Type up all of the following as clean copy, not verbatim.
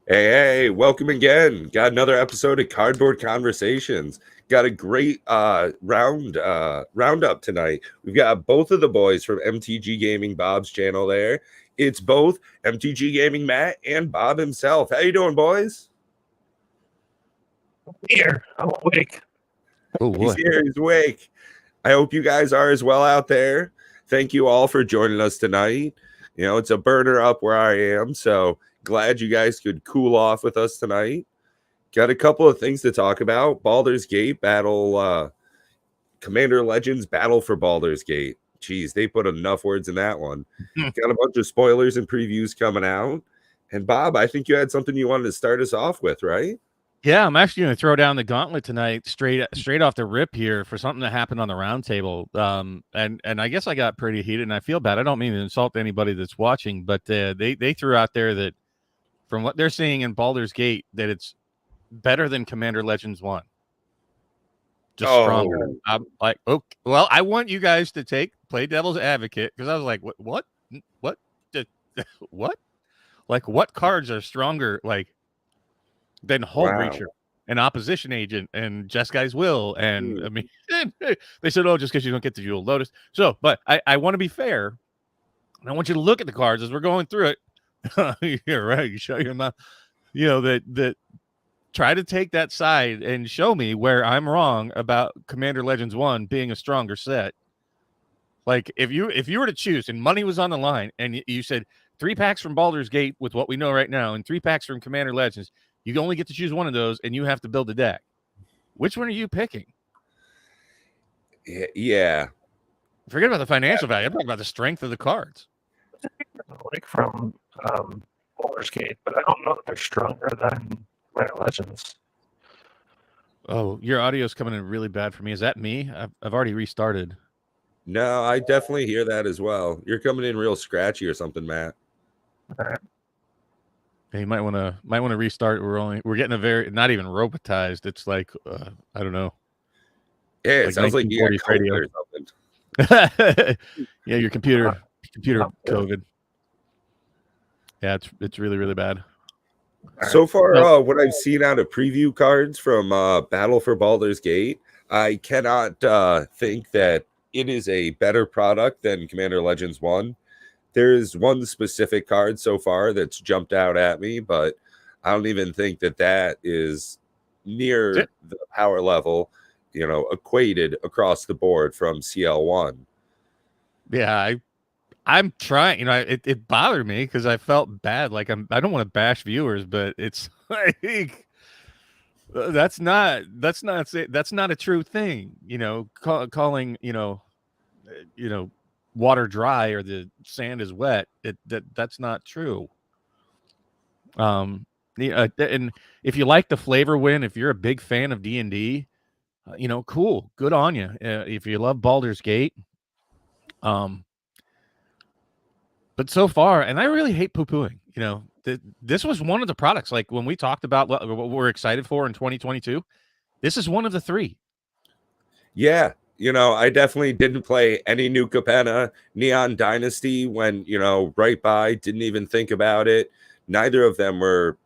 Hey, welcome again. Got another episode of Cardboard Conversations. Got a great roundup tonight. We've got both of the boys from MTG Gaming, Bob's channel there. It's both MTG Gaming Matt and Bob himself. How you doing, boys? Here, I'm awake. Oh He's boy. here, he's awake. I hope you guys are as well out there. Thank you all for joining us tonight. You know, it's a burner up where I am, so glad you guys could cool off with us tonight. Got a couple of things to talk about. Baldur's Gate battle, Commander Legends battle for Baldur's Gate. Jeez, they put enough words in that one. Got a bunch of spoilers and previews coming out. And Bob, I think you had something you wanted to start us off with, right? Yeah, I'm actually going to throw down the gauntlet tonight, straight off the rip here for something that happened on the roundtable. And I guess I got pretty heated, and I feel bad. I don't mean to insult anybody that's watching, but they threw out there that from what they're seeing in Baldur's Gate, that it's better than Commander Legends 1. Just stronger. I'm like, okay, well, I want you guys to play devil's advocate, because I was like, what, what, like, what cards are stronger, like, than Hullbreacher and Opposition Agent and Jeskai Will? And I mean, they said, oh, just because you don't get the Jewel Lotus. So, but I want to be fair, and I want you to look at the cards as we're going through it. You're right. You show your mouth. You know, that try to take that side and show me where I'm wrong about Commander Legends 1 being a stronger set. Like, if you were to choose and money was on the line and you said 3 packs from Baldur's Gate with what we know right now and 3 packs from Commander Legends, you only get to choose one of those and you have to build a deck. Which one are you picking? Yeah. Forget about the financial value. I'm talking about the strength of the cards. Like from Baldur's Gate, but I don't know if they're stronger than Commander Legends. Oh, your audio is coming in really bad for me. Is that me? I've already restarted. No, I definitely hear that as well. You're coming in real scratchy or something, Matt. All right. Hey, you might want to restart. We're getting a very not even robotized. It's like I don't know. Yeah, it like sounds like you got radio or something. Yeah, your computer COVID. Yeah, it's really, really bad. So far, what I've seen out of preview cards from Battle for Baldur's Gate, I cannot think that it is a better product than Commander Legends 1. There is one specific card so far that's jumped out at me, but I don't even think that is near the power level, you know, equated across the board from CL1. Yeah, I'm trying, you know, it bothered me because I felt bad. Like I don't want to bash viewers, but it's like that's not a true thing. You know, calling water dry or the sand is wet. That's not true. And if you like the flavor win, if you're a big fan of D&D, cool, good on you. If you love Baldur's Gate, but so far, and I really hate poo-pooing, this was one of the products. Like when we talked about what we're excited for in 2022, this is one of the 3. Yeah, I definitely didn't play any new Capenna. Neon Dynasty went, right by, didn't even think about it. Neither of them were,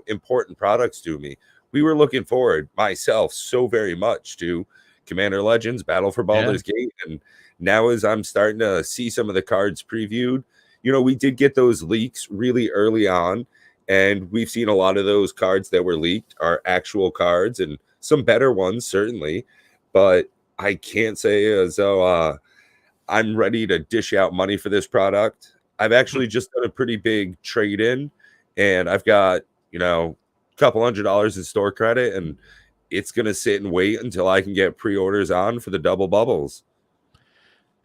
important products to me. We were looking forward, myself, so very much to Commander Legends, Battle for Baldur's Gate. And now as I'm starting to see some of the cards previewed, we did get those leaks really early on. And we've seen a lot of those cards that were leaked are actual cards and some better ones, certainly. But I can't say as though I'm ready to dish out money for this product. I've actually just done a pretty big trade-in, and I've got, a couple $100 in store credit, and it's going to sit and wait until I can get pre-orders on for the double bubbles.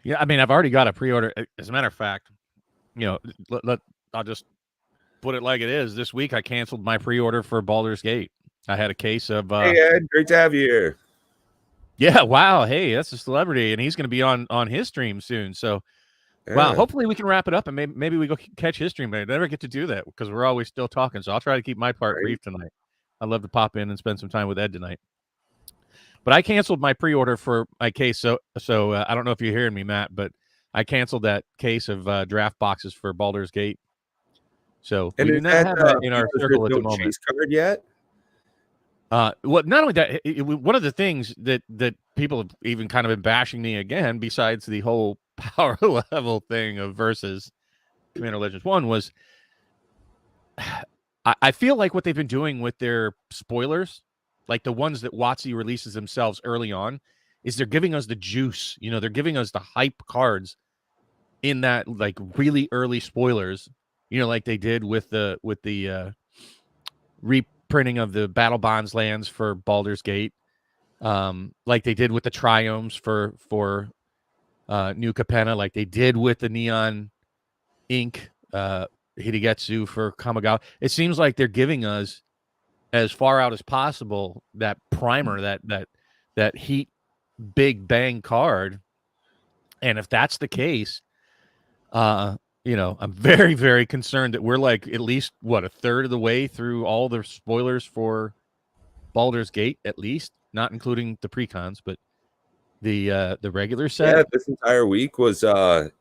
Yeah, I mean, I've already got a pre-order. As a matter of fact, I'll just put it like it is. This week, I canceled my pre-order for Baldur's Gate. I had a case of... Hey, Ed, great to have you here. Yeah, wow. Hey, that's a celebrity, and he's going to be on his stream soon. So, wow, hopefully we can wrap it up, and maybe we go catch his stream. But I never get to do that because we're always still talking. So I'll try to keep my part brief tonight. I'd love to pop in and spend some time with Ed tonight. But I canceled my pre-order for my case. So I don't know if you're hearing me, Matt, but I canceled that case of draft boxes for Baldur's Gate. So And we do is not that have that in our because circle there's at the no moment. chase card yet? Well, not only that, one of the things that people have even kind of been bashing me again, besides the whole power level thing of versus Commander Legends 1, was I feel like what they've been doing with their spoilers, like the ones that WotC releases themselves early on, is they're giving us the juice. You know, they're giving us the hype cards in that like really early spoilers. You know, like they did with the reprinting of the Battle Bonds lands for Baldur's Gate, like they did with the Triomes for New Capenna, like they did with the Neon Ink Hidegetsu for Kamigawa. It seems like they're giving us as far out as possible that primer, that heat big bang card. And if that's the case, you know, I'm very, very concerned that we're like at least a third of the way through all the spoilers for Baldur's Gate, at least, not including the precons, but the regular set. Yeah, this entire week was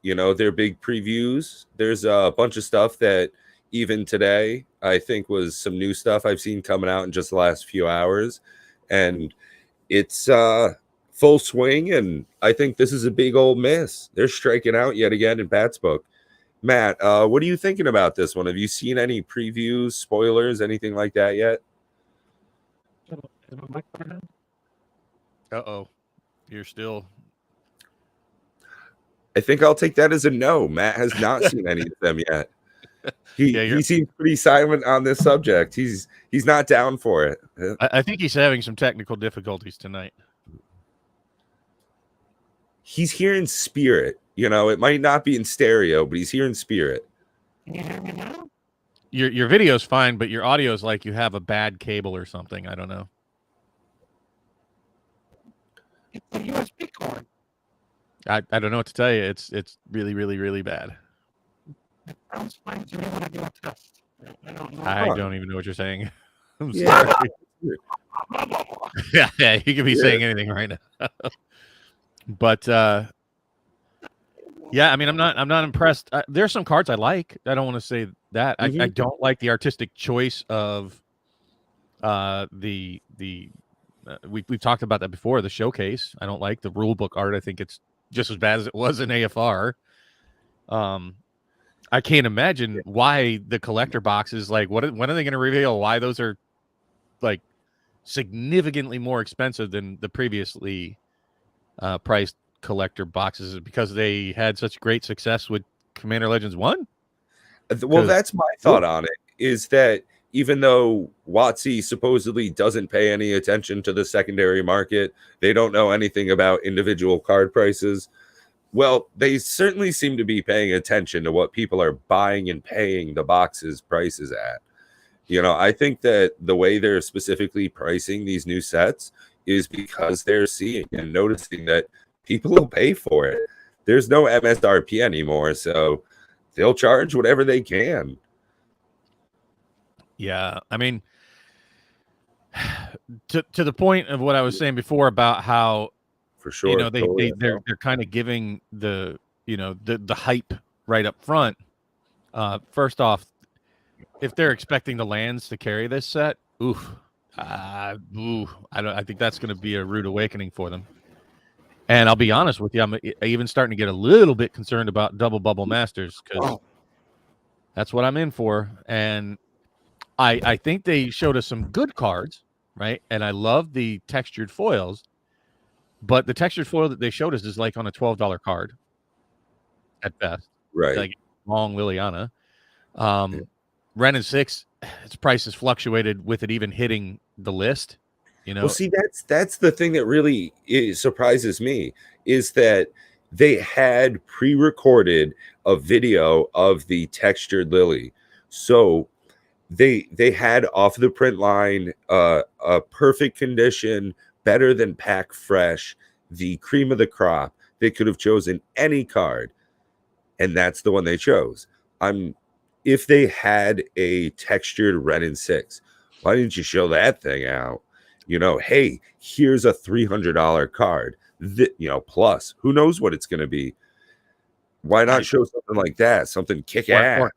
you know, their big previews. There's a bunch of stuff that even today I think was some new stuff I've seen coming out in just the last few hours, and it's full swing, and I think this is a big old miss. They're striking out yet again in Pat's book. Matt, what are you thinking about this one? Have you seen any previews, spoilers, anything like that yet? Uh-oh. You're still... I think I'll take that as a no. Matt has not seen any of them yet. He seems pretty silent on this subject. He's not down for it. I think he's having some technical difficulties tonight. He's hearing spirit. You know, it might not be in stereo, but he's hearing spirit. Can you hear me now? Your video's fine, but your audio's like you have a bad cable or something. I don't know. It's a USB cord. I don't know what to tell you. It's really, really, really bad. It sounds fine to me when I do a test. I don't know. I don't even know what you're saying. I'm Yeah. sorry. yeah, you could be saying anything right now. But yeah, I mean, I'm not impressed. There's some cards I like. I don't want to say that. I don't like the artistic choice of we've talked about that before. The showcase. I don't like the rule book art. I think it's just as bad as it was in AFR. I can't imagine why the collector boxes, like, when are they going to reveal why those are like significantly more expensive than the previously priced collector boxes? Is it because they had such great success with Commander Legends 1? Well, that's my thought on it, is that even though WotC supposedly doesn't pay any attention to the secondary market, they don't know anything about individual card prices. Well, they certainly seem to be paying attention to what people are buying and paying the boxes prices at. You know, I think that the way they're specifically pricing these new sets is because they're seeing and noticing that people will pay for it. There's no MSRP anymore, so they'll charge whatever they can. Yeah, I mean, to the point of what I was saying before about how, For sure. you know, they're kind of giving the, you know, the hype right up front. First off, if they're expecting the lands to carry this set, I think that's going to be a rude awakening for them. And I'll be honest with you, I'm even starting to get a little bit concerned about double bubble masters, because that's what I'm in for. And I think they showed us some good cards, right? And I love the textured foils, but the textured foil that they showed us is like on a $12 card at best. Right. Like long Liliana. Ren 6, its price has fluctuated with it even hitting the list. You know, well, see, that's the thing that really surprises me, is that they had pre-recorded a video of the textured Lily. So they had off the print line a perfect condition, better than pack fresh, the cream of the crop. They could have chosen any card, and that's the one they chose. If they had a textured Ren 6, why didn't you show that thing out? You know, hey, here's a $300 card. You know, plus who knows what it's going to be. Why not show something like that? Something kick ass.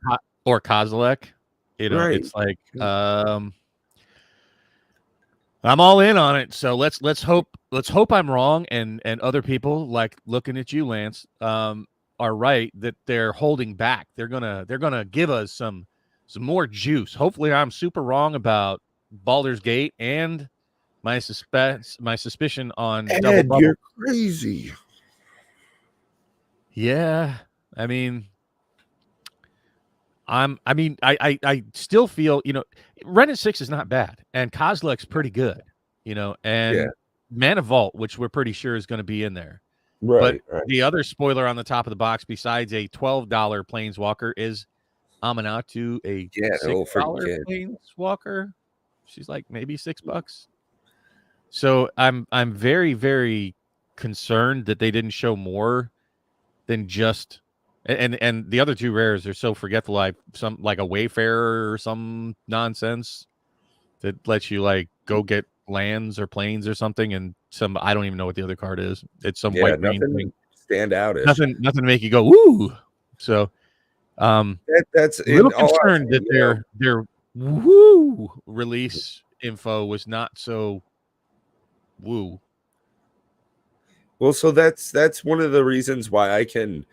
Or Kozilek. You know, Right. it's like I'm all in on it. So let's hope I'm wrong, and other people like looking at you, Lance, are right that they're holding back. They're gonna give us some more juice. Hopefully, I'm super wrong about Baldur's Gate and my suspicion on Double Ed, Bubble. you're crazy. Yeah, I mean, I still feel, you know, Ren and 6 is not bad, and Kozilek's pretty good, you know, and Yeah. Man of Vault, which we're pretty sure is going to be in there. Right. But the other spoiler on the top of the box, besides a $12 Planeswalker, is Amanatu, a little freaking $6 kid. Planeswalker. She's like maybe $6. So I'm very, very concerned that they didn't show more than just and the other two rares are so forgetful, like some like a Wayfarer or some nonsense that lets you like go get lands or planes or something, and some I don't even know what the other card is. It's some white green thing. Stand out. Nothing to make you go woo. So That's a little concerned that their woo release info was not so woo. Well, so that's one of the reasons why I can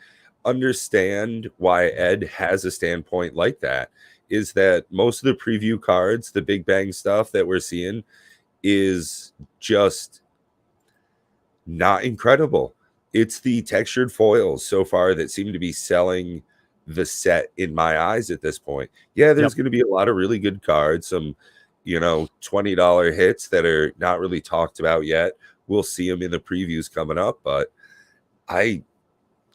understand why Ed has a standpoint like that, is that most of the preview cards, the Big Bang stuff that we're seeing, is just not incredible. It's the textured foils so far that seem to be selling the set in my eyes at this point. Yeah, there's going to be a lot of really good cards, some, you know, $20 hits that are not really talked about yet. We'll see them in the previews coming up, but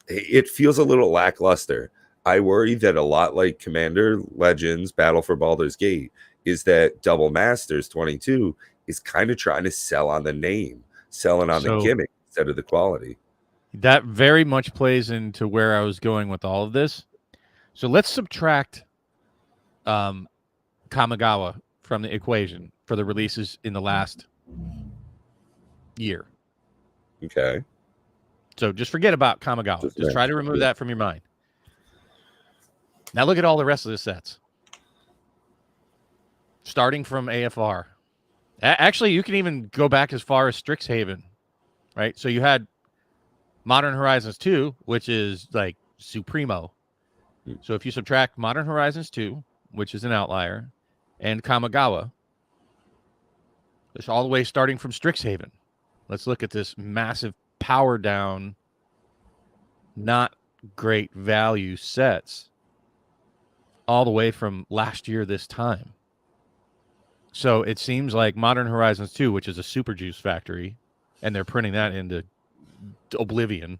it feels a little lackluster. I worry that a lot like Commander Legends Battle for Baldur's Gate is that Double Masters 22 is kind of trying to sell on the name, selling on the gimmick instead of the quality. That very much plays into where I was going with all of this. So let's subtract Kamigawa from the equation for the releases in the last year. Okay. So just forget about Kamigawa. Just try to remove that from your mind. Now look at all the rest of the sets. Starting from AFR. Actually, you can even go back as far as Strixhaven, right? So you had Modern Horizons 2, which is like Supremo. So if you subtract Modern Horizons 2, which is an outlier, and Kamigawa, it's all the way starting from Strixhaven. Let's look at this massive power down, not great value sets all the way from last year this time. So it seems like Modern Horizons 2, which is a super juice factory, and they're printing that into oblivion.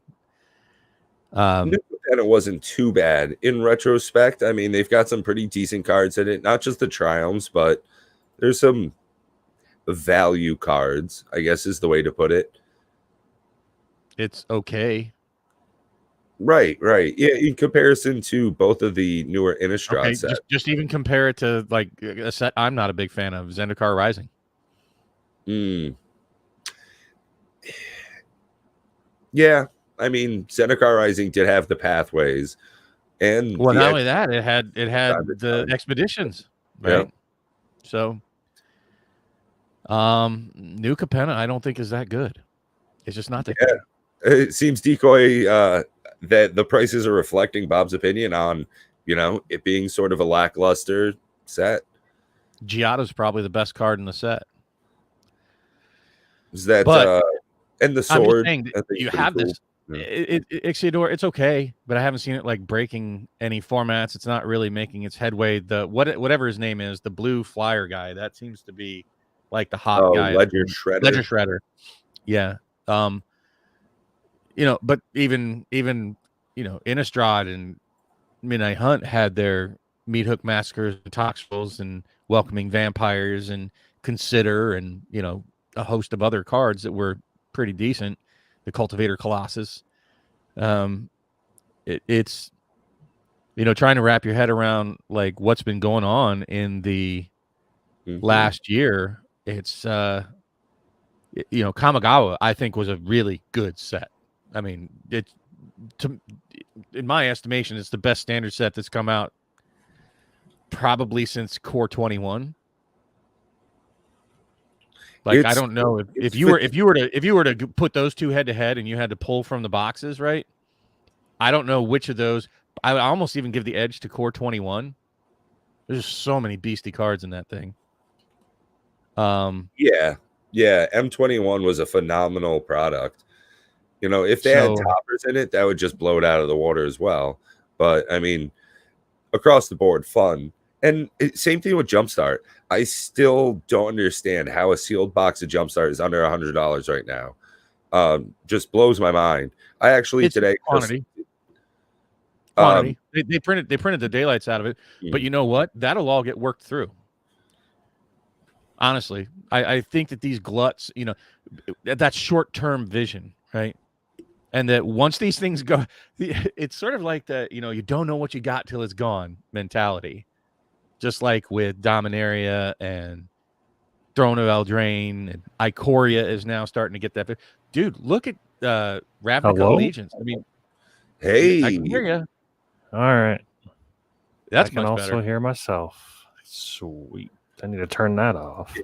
It wasn't too bad in retrospect. I mean, they've got some pretty decent cards in it, not just the Triumphs, but there's some value cards, I guess is the way to put it. It's okay. Right. Yeah, in comparison to both of the newer Innistrad sets. Just even compare it to like a set I'm not a big fan of, Zendikar Rising. Yeah, I mean, Zendikar Rising did have the pathways, and not only that, it had the expeditions, right? Yeah. So, New Capenna, I don't think is that good. It's just not that good. It seems Decoy that the prices are reflecting Bob's opinion on, you know, it being sort of a lackluster set. Giada's probably the best card in the set. Is that and the sword? You have cool. This. Ixiodor, it's okay, but I haven't seen it like breaking any formats. It's not really making its headway. The whatever his name is, the blue flyer guy, that seems to be like the hot guy. Ledger Shredder. Yeah. You know, but even you know, Innistrad and Midnight Hunt had their Meat Hook Massacres and Toxicals and Welcoming Vampires and Consider and, you know, a host of other cards that were pretty decent. The Cultivator Colossus. It's, you know, trying to wrap your head around like what's been going on in the last year. It's, you know, Kamigawa, I think, was a really good set. I mean, in my estimation, it's the best standard set that's come out probably since Core 21. Like, I don't know if you were to put those two head to head and you had to pull from the boxes, right? I don't know which of those. I would almost even give the edge to Core 21. There's so many beastie cards in that thing. Yeah, M21 was a phenomenal product. You know, if they had toppers in it, that would just blow it out of the water as well. But I mean, across the board, fun. And same thing with Jumpstart. I still don't understand how a sealed box of Jumpstart is under $100 right now. Just blows my mind. I actually today quantity. They printed the daylights out of it, but you know what? That'll all get worked through. Honestly, I think that these gluts, you know, that's short-term vision, right? And that once these things go, it's sort of like the, you know, you don't know what you got till it's gone mentality. Just like with Dominaria and Throne of Eldraine, and Ikoria is now starting to get that. Dude, look at Ravnica Allegiance. I mean, hey, I can hear you. All right, that's I can much also better. hear myself. Sweet. I need to turn that off.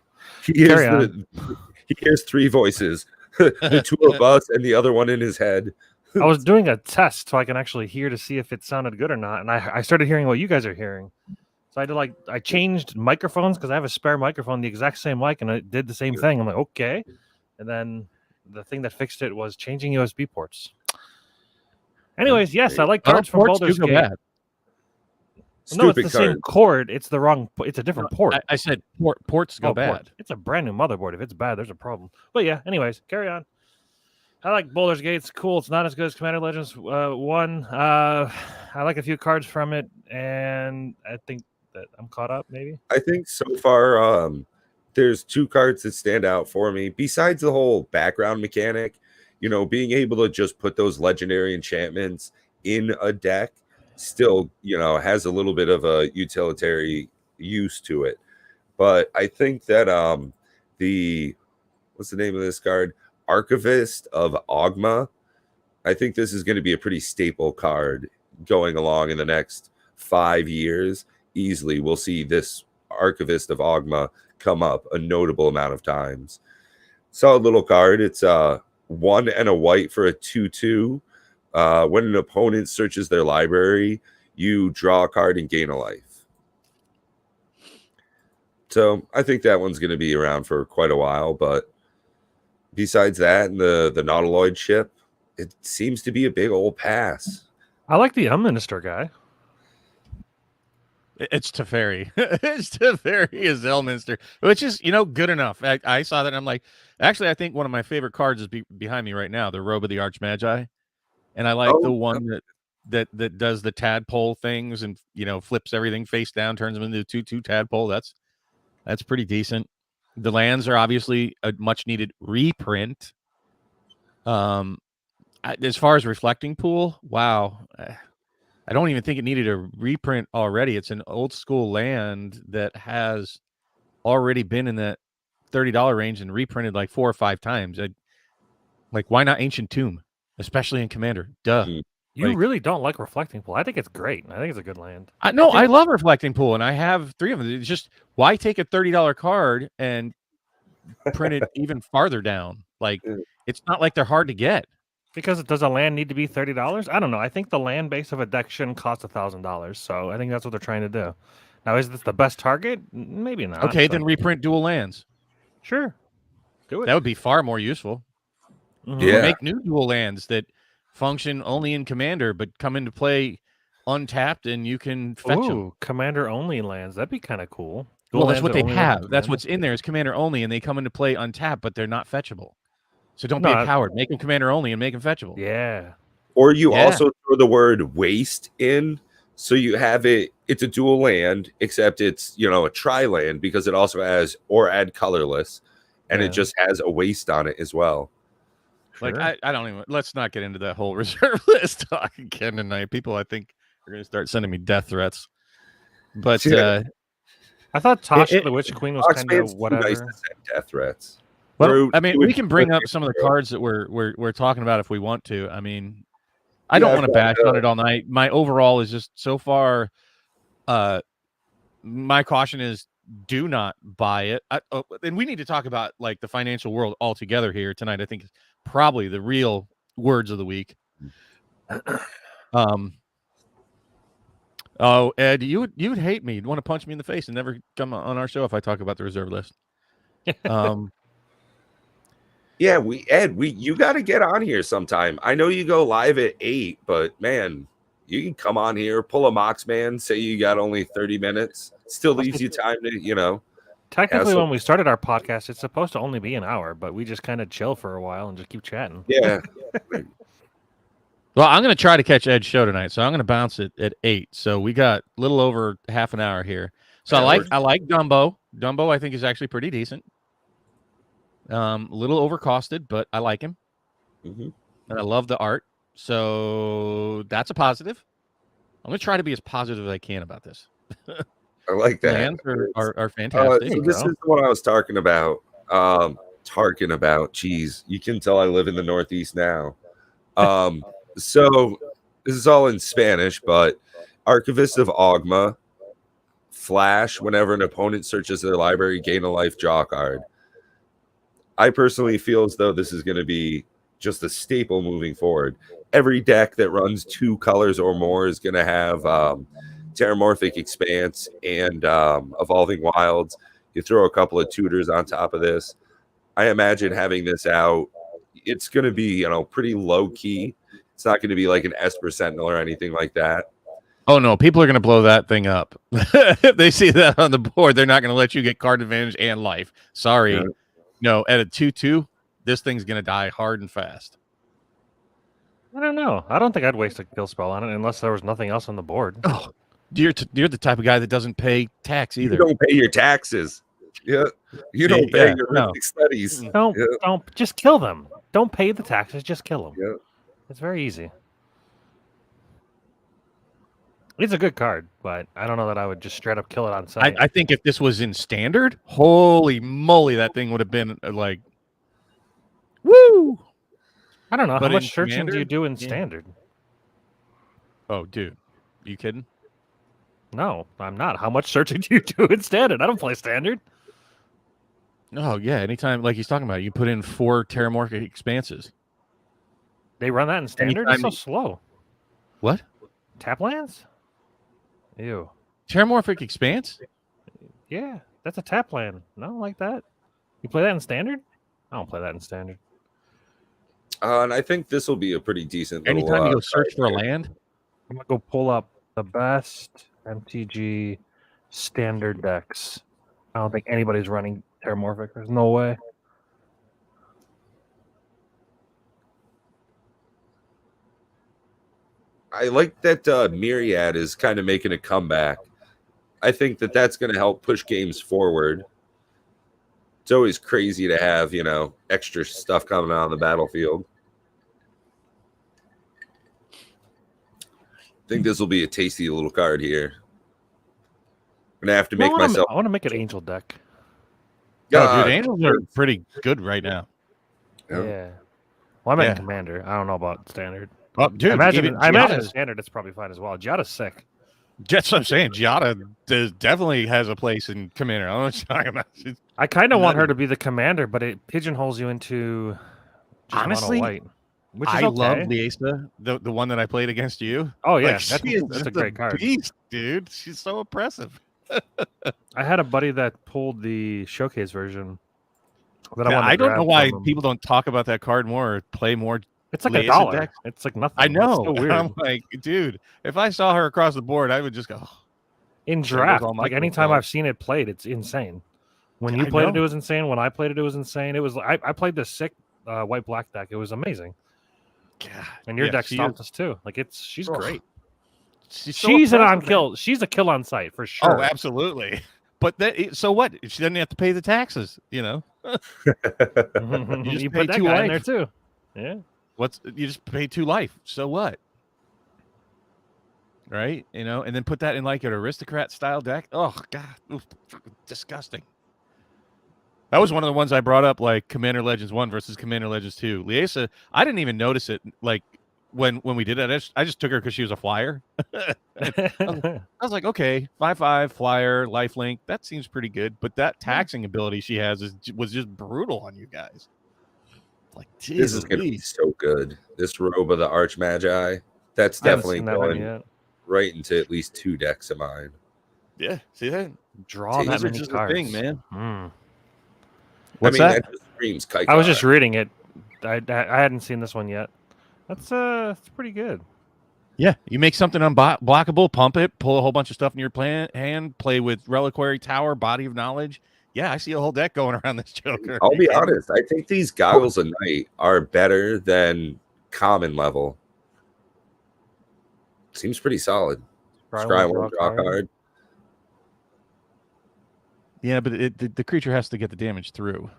He hears three voices, the two of us and the other one in his head. I was doing a test so I can actually hear to see if it sounded good or not, and I started hearing what you guys are hearing. So I changed microphones because I have a spare microphone, the exact same mic, and it did the same thing. I'm like, okay. And then the thing that fixed it was changing USB ports. Anyways, yes, I like cards from Baldur's Gate. Bad. No, it's the same cord. It's the wrong. It's a different port. I said ports go bad. Port. It's a brand new motherboard. If it's bad, there's a problem. But yeah. Anyways, carry on. I like Baldur's Gate. It's cool. It's not as good as Commander Legends 1. I like a few cards from it, and I think that I'm caught up. Maybe. I think so far, there's two cards that stand out for me. Besides the whole background mechanic, you know, being able to just put those legendary enchantments in a deck still, you know, has a little bit of a utilitarian use to it. But I think that what's the name of this card? Archivist of Ogma. I think this is going to be a pretty staple card going along in the next 5 years. Easily, we'll see this Archivist of Ogma come up a notable amount of times. Solid little card. It's 1 and a white for a 2/2. When an opponent searches their library, you draw a card and gain a life. So I think that one's going to be around for quite a while. But besides that, and the Nautiloid ship, it seems to be a big old pass. I like the Minister guy. It's Teferi. It's Teferi as Elminster, which is, you know, good enough. I saw that and I'm like, actually, I think one of my favorite cards is behind me right now, the Robe of the Archmagi. And I like the one that does the tadpole things and, you know, flips everything face down, turns them into 2/2 tadpole. That's pretty decent. The lands are obviously a much needed reprint. As far as Reflecting Pool, wow. I don't even think it needed a reprint already. It's an old school land that has already been in that $30 range and reprinted like 4 or 5 times. Like, why not Ancient Tomb, especially in Commander? Duh. You really don't like Reflecting Pool. I think it's great. I think it's a good land. I love Reflecting Pool, and I have 3 of them. It's just, why take a $30 card and print it even farther down? Like, it's not like they're hard to get. Because does a land need to be $30? I don't know. I think the land base of a deck shouldn't cost $1,000. So I think that's what they're trying to do. Now, is this the best target? Maybe not. Okay, then reprint dual lands. Sure. Do it. That would be far more useful. Mm-hmm. Yeah. Make new dual lands that function only in Commander, but come into play untapped, and you can fetch them. Commander only lands. That'd be kind of cool. Well, that's what they have. That's what's in there is Commander only, and they come into play untapped, but they're not fetchable. So don't be a coward. Make them Commander only and make them fetchable. Yeah. Or you also throw the word waste in, so you have it. It's a dual land, except it's, you know, a tri-land because it also has or add colorless, and it just has a waste on it as well. Like, I don't even. Let's not get into that whole reserve list talk again tonight. People, I think, are going to start sending me death threats. But I thought Tasha the Witch Queen was kind of whatever. Nice to send death threats. Well, I mean, we can bring up some of the cards that we're talking about if we want to. I mean, I don't want to bash on it all night. My overall is just so far, My caution is do not buy it. And we need to talk about like the financial world altogether here tonight. I think is probably the real words of the week. Oh, Ed, you would hate me. You'd want to punch me in the face and never come on our show if I talk about the reserve list. Yeah, you got to get on here sometime. I know you go live at 8, but man, you can come on here, pull a Mox man, say you got only 30 minutes. Still leaves you time to, Technically, when we started our podcast, it's supposed to only be an hour, but we just kind of chill for a while and just keep chatting. Yeah. Well, I'm going to try to catch Ed's show tonight, so I'm going to bounce it at 8. So we got a little over half an hour here. So I like Dumbo. Dumbo, I think, is actually pretty decent. A little overcosted, but I like him. Mm-hmm. And I love the art. So that's a positive. I'm going to try to be as positive as I can about this. I like that. Plans are fantastic. So this is what I was talking about. Geez, you can tell I live in the Northeast now. So this is all in Spanish, but Archivist of Ogma, Flash, whenever an opponent searches their library, gain a life draw card. I personally feel as though this is going to be just a staple moving forward. Every deck that runs 2 colors or more is going to have Terramorphic Expanse and Evolving Wilds. You throw a couple of tutors on top of this. I imagine having this out, it's going to be, pretty low key. It's not going to be like an Esper Sentinel or anything like that. Oh, no. People are going to blow that thing up. If they see that on the board, they're not going to let you get card advantage and life. Sorry. Yeah. No, at a 2/2, this thing's going to die hard and fast. I don't know. I don't think I'd waste a kill spell on it unless there was nothing else on the board. Oh, you're the type of guy that doesn't pay tax either. You don't pay your taxes. Yeah. You don't pay your studies. Don't just kill them. Don't pay the taxes. Just kill them. Yeah. It's very easy. It's a good card, but I don't know that I would just straight up kill it on sight. I think if this was in standard, holy moly, that thing would have been like, woo! I don't know. How much searching do you do in standard? Oh, dude. You kidding? No, I'm not. How much searching do you do in standard? I don't play standard. Oh, yeah. Anytime, like he's talking about, you put in 4 Terramorphic Expanses. They run that in standard? It's so slow. What? Tap lands? Ew. Terramorphic Expanse? Yeah, that's a tap land. No, like that. You play that in standard? I don't play that in standard. And I think this will be a pretty decent little... Anytime you go search for a land? I'm going to go pull up the best MTG standard decks. I don't think anybody's running Terramorphic. There's no way. I like that Myriad is kind of making a comeback. I think that that's going to help push games forward. It's always crazy to have, extra stuff coming out on the battlefield. I think this will be a tasty little card here. I'm going to have to make myself... I want to make an Angel deck. Yeah, dude, Angels are pretty good right now. Yeah. Well, I'm in Commander. I don't know about standard. Oh, dude, I imagine standard it's probably fine as well. Giada's sick. That's what I'm saying. Giada definitely has a place in Commander. I don't know what you're talking about. I kind of want her to be the commander, but it pigeonholes you into honestly white. Which is I love Liesa, the one that I played against you. Oh yeah, like, that's a great card. Beast, dude. She's so impressive. I had a buddy that pulled the showcase version. I don't know why people don't talk about that card more or play more. It's like Liesa $1. deck. It's like nothing. I know. It's so weird. I'm like, dude, if I saw her across the board, I would just go. In draft, like anytime I've seen it played, it's insane. When you played it, it was insane. When I played it, it was insane. It was I played this sick white black deck. It was amazing. God, and your deck stopped us too. Like she's great. She's an on kill. She's a kill on site for sure. Oh, absolutely. But so what? She doesn't have to pay the taxes, You put that guy in there too. Yeah. You just pay 2 life. So what? Right? And then put that in like an aristocrat style deck. Oh God, oof, disgusting. That was one of the ones I brought up, like Commander Legends 1 versus Commander Legends 2. Liesa, I didn't even notice it like when we did it. I just took her because she was a flyer. I was like, okay, 5/5 flyer, lifelink. That seems pretty good. But that taxing ability she has was just brutal on you guys. Like, geez, This is going to be so good. This Robe of the Archmagi, that's definitely going right into at least 2 decks of mine. Yeah, see that? Draw that many just cards. a thing, man. What's that just screams Kaikar. I was just reading it. I hadn't seen this one yet. That's it's pretty good. Yeah, you make something unblockable, pump it, pull a whole bunch of stuff in your hand, play with Reliquary Tower, Body of Knowledge. Yeah, I see a whole deck going around this Joker. I'll be honest. I think these Goggles of Night are better than common level. Seems pretty solid. Scry 1, draw card. Yeah, but the creature has to get the damage through.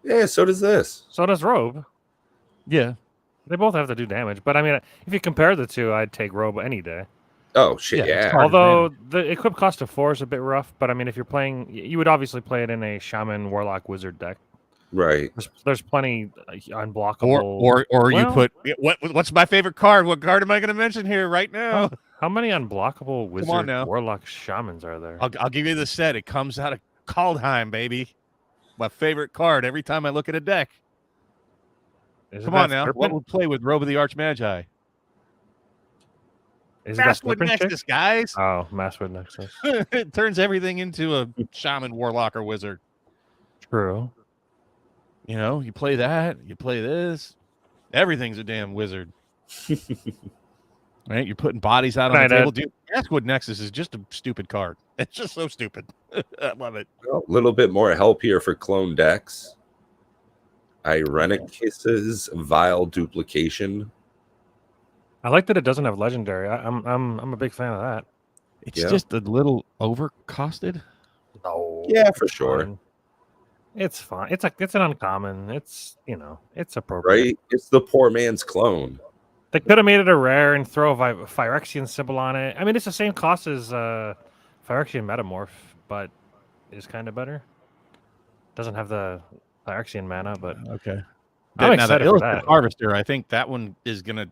Yeah, so does this. So does Robe. Yeah. They both have to do damage. But, I mean, if you compare the two, I'd take Robe any day. Oh, shit, yeah. Although the equip cost of 4 is a bit rough. But, I mean, if you're playing... You would obviously play it in a Shaman, Warlock, Wizard deck. Right. There's plenty unblockable... Or you put... What's my favorite card? What card am I going to mention here right now? How many unblockable Wizard, Warlock, Shamans are there? I'll give you the set. It comes out of Kaldheim, baby. My favorite card every time I look at a deck. Come on now. What would play with Robe of the Archmagi? Is Masswood Nexus, guys. Oh, Masswood Nexus. It turns everything into a Shaman, Warlock, or Wizard. True. You know, you play that, you play this. Everything's a damn wizard. Right? You're putting bodies out on the table. Dude, Masswood Nexus is just a stupid card. It's just so stupid. I love it. A little bit more help here for clone decks. Irenic Kisses, Vile Duplication. I like that it doesn't have legendary. I'm a big fan of that. It's just a little overcosted. No. Yeah, for sure. Fine. It's fine. It's an uncommon. It's it's appropriate. Right? It's the poor man's clone. They could have made it a rare and throw a Phyrexian symbol on it. I mean, it's the same cost as Phyrexian Metamorph, but it's kind of better. Doesn't have the Phyrexian mana, but okay. I'm excited for that. Harvester, I think that one is gonna.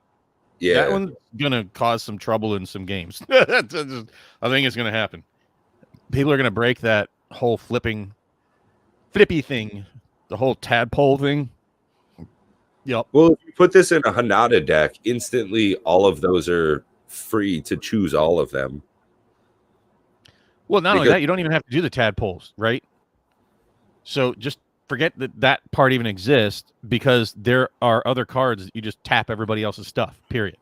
Yeah, that one's gonna cause some trouble in some games. I think it's gonna happen. People are gonna break that whole flippy thing, the whole tadpole thing. Yep. Well, if you put this in a Hanada deck, instantly all of those are free to choose all of them. Well, not only that, you don't even have to do the tadpoles, right? So just forget that part even exists, because there are other cards that you just tap everybody else's stuff, period.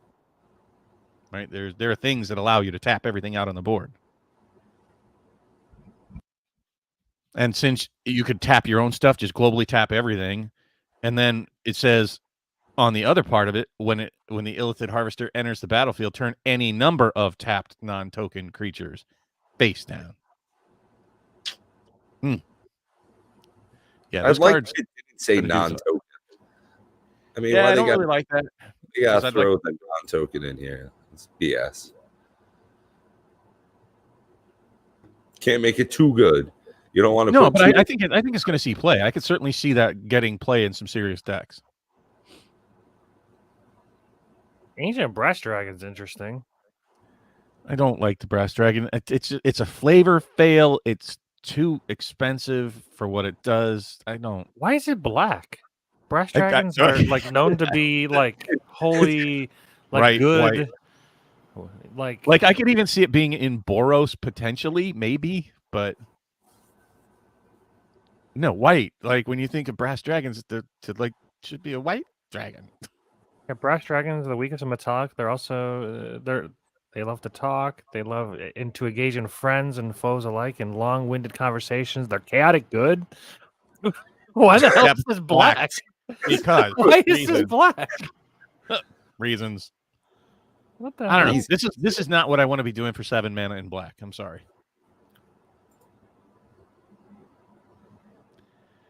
Right? There are things that allow you to tap everything out on the board. And since you could tap your own stuff, just globally tap everything, and then it says on the other part of it, when the Illithid Harvester enters the battlefield, turn any number of tapped non-token creatures face down. Yeah, I'd like it didn't say non-token. I mean, I don't really like that. You gotta throw the non-token in here. It's BS. Can't make it too good. You don't want to. No, but I think it's going to see play. I could certainly see that getting play in some serious decks. Ancient Brass Dragon's interesting. I don't like the Brass Dragon. It's a flavor fail. It's too expensive for what it does. I don't. Why is it black? Brass Dragons are like known to be like holy, like right, good. White. Like I could even see it being in Boros potentially, maybe, but. No, white. Like when you think of Brass Dragons, should be a white dragon. Yeah, Brass Dragons are the weakest of metallic. They're also they love to talk. They love to engage in friends and foes alike in long-winded conversations. They're chaotic good. Why the hell is this black? Because why is this black? Reasons. What the? I don't know. This is not what I want to be doing for 7 mana in black. I'm sorry.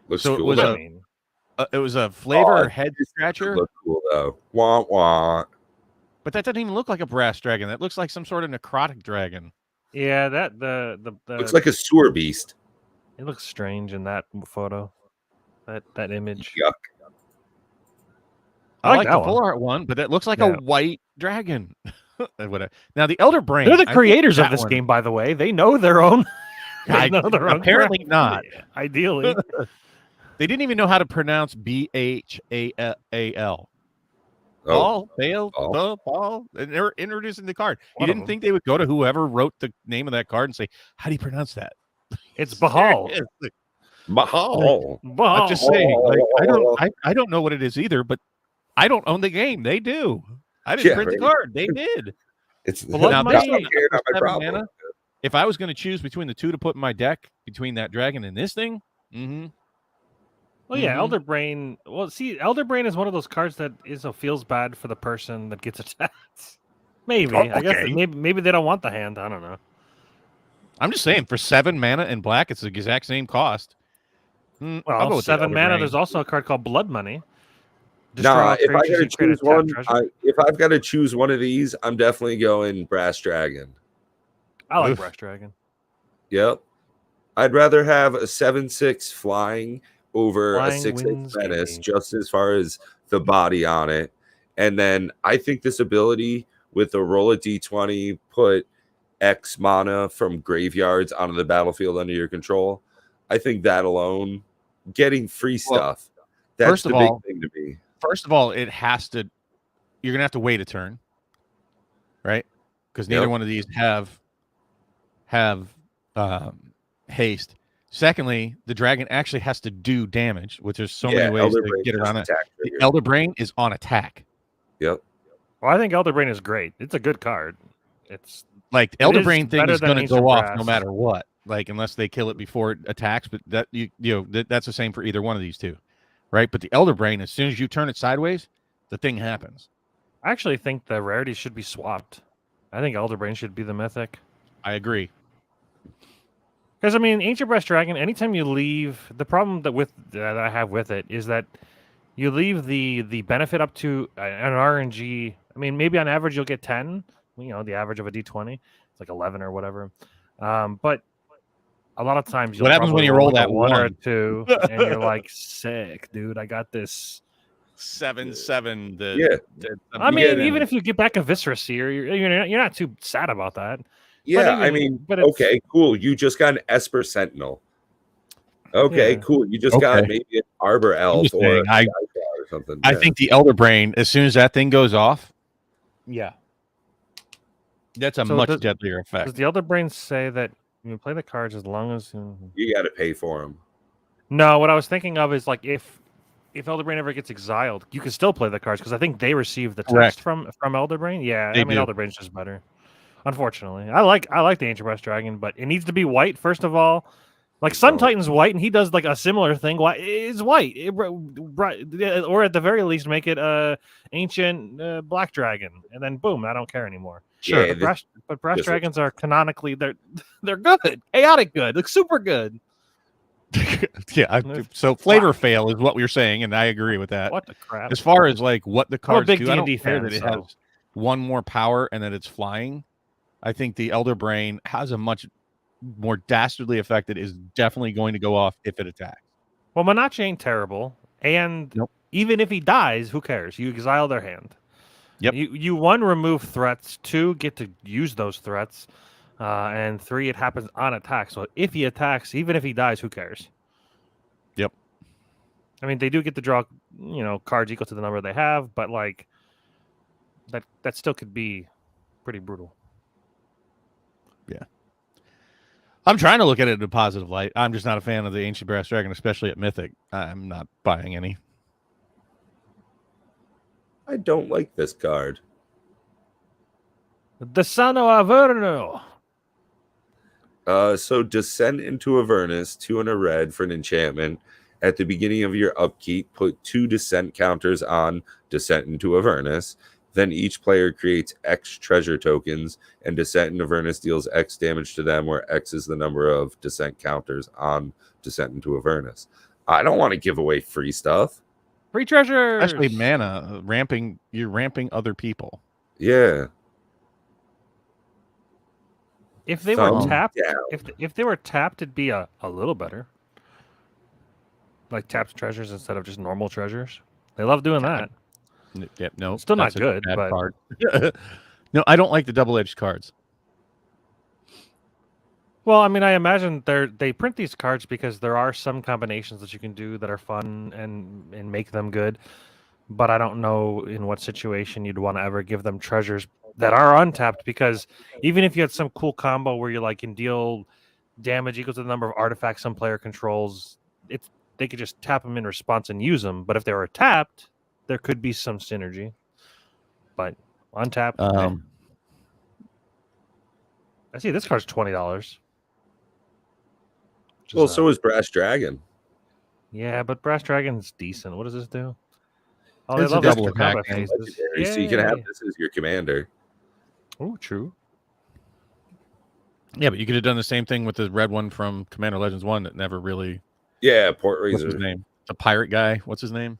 Looks so cool. It was a flavor head scratcher. Look cool though. Wah wah. But that doesn't even look like a brass dragon. That looks like some sort of necrotic dragon. Yeah, that the looks like a sewer beast. It looks strange in that photo. That image. Yuck. I like like the that full one. art one, but that looks like Yeah. a white dragon. Now the Elder Brain. They're the I think creators of that this one- game, by the way. They know their own. They know their own apparently crap. not. Ideally, They didn't even know how to pronounce BHAL. Oh, Ball. And they're introducing the card. One You of didn't them. think they would go to whoever wrote the name of that card and say, "How do you pronounce that?" it's Bahal. Seriously. Mahal. I'm just saying, like, I don't know what it is either, but I don't own the game. They do. I didn't Yeah, print the right. card. They did. It's Blood Now, Money this one, not for my 7 problem. mana, if I was going to choose between the two to put in my deck, between that dragon and this thing, Well, yeah, Mhm. Elder Brain. Well, see, Elder Brain is one of those cards that feels bad for the person that gets attacked. Maybe. I guess okay. maybe they don't want the hand. I don't know. I'm just saying, for 7 mana in black, it's the exact same cost. I'll go Well, with the 7 Elder mana. Brain. There's also a card called Blood Money. Destroy Nah, all if I creatures gotta you create a choose one, tapped treasure. if I've got to choose one of these, I'm definitely going Brass Dragon. I like Oof. Brass Dragon. Yep. I'd rather have a 7/6 flying over Flying a 6/6 wins menace, games. just as far as the body on it. And then I think this ability with the roll a d20, put X mana from graveyards onto the battlefield under your control. I think that alone, getting free stuff, that's first of the big all- thing to me. First of all, it has to. You're gonna have to wait a turn, right? Because neither Yep. one of these have haste. Secondly, the dragon actually has to do damage, which there's so many ways Elder to Brain get just around it. attack The trigger. Elder Brain is on attack. Yep. Well, I think Elder Brain is great. It's a good card. It's Like the Elder is Brain thing better is than going to Ancient go off Brass. no matter what. Like unless they kill it before it attacks, but that's the same for either one of these two, right? But the Elder Brain, as soon as you turn it sideways, the thing happens. I actually think the rarities should be swapped. I think Elder Brain should be the mythic. I agree. Because I mean, Ancient Brass Dragon. Anytime you leave, the problem that I have with it is that you leave the benefit up to an RNG. I mean, maybe on average you'll get 10. You know, the average of a D20, it's like 11 or whatever. But a lot of times, What happens when you roll that one or one? 2, and you're like, "Sick, dude! I got this." 7/7. Yeah. I You mean, get even if you get back a Viscera Seer, you're not too sad about that. Yeah, even- I mean, but it's- okay, cool. You just got an Esper Sentinel. Okay, Yeah. cool. You just got Okay. maybe an Arbor Elf just or saying, a I- Skyclaw or something. I Yeah. think the Elder Brain, as soon as that thing goes off, that's a So much does- deadlier effect. Does the Elder Brain say that you play the cards as long as? you got to pay for them. No, what I was thinking of is like if Elder Brain ever gets exiled, you can still play the cards because I think they receive the Correct. text from Elder Brain. Yeah, They I mean do. Elder Brain's just better. Unfortunately, I like the Ancient Brass Dragon, but it needs to be white first of all. Like Sun Oh. Titan's white, and he does like a similar thing. Why is white, or at the very least, make it ancient black dragon, and then boom, I don't care anymore. Sure. but brass this looks- dragons are canonically they're good, chaotic good, like super good. Yeah. So flavor fail is what we're saying, and I agree with that. What the crap? As far as like what the I'm a cards big do, I don't D&D care fan, that it so- has one more power and that it's flying. I think the Elder Brain has a much more dastardly effect that is definitely going to go off if it attacks. Well, Monachi ain't terrible, and Nope. even if he dies, who cares? You exile their hand. Yep. You 1, remove threats. 2, get to use those threats, and 3, it happens on attack. So if he attacks, even if he dies, who cares? Yep. I mean, they do get to draw, cards equal to the number they have, but like that still could be pretty brutal. I'm trying to look at it in a positive light. I'm just not a fan of the Ancient Brass Dragon, especially at Mythic. I'm not buying any. I don't like this card. Desano Averno. So Descent into Avernus, 2 and a red for an enchantment. At the beginning of your upkeep, put 2 descent counters on Descent into Avernus. Then each player creates X treasure tokens, and Descent into Avernus deals X damage to them, where X is the number of descent counters on Descent into Avernus. I don't want to give away free stuff. Free treasure. Especially mana, you're ramping other people. Yeah. If they were Thumb tapped, down. if they were tapped, it'd be a little better. Like tapped treasures instead of just normal treasures. They love doing that. Yep, no, Still not that's a good, bad but card. No, I don't like the double-edged cards. well, I mean, I imagine they print these cards because there are some combinations that you can do that are fun and make them good. But I don't know in what situation you'd want to ever give them treasures that are untapped, because even if you had some cool combo where you like can deal damage equal to the number of artifacts some player controls, they could just tap them in response and use them. But if they were tapped, there could be some synergy. But untapped, I see this card's $20. Well, so is Brass Dragon. Yeah, but Brass Dragon's decent. What does this do? Oh, It's they a love double extra combat attack, man. phases. Legendary, so you can have this as your commander. Oh, true. Yeah, but you could have done the same thing with the red one from Commander Legends 1 that never really... Yeah, Port What's his Razor. name? The pirate guy. What's his name?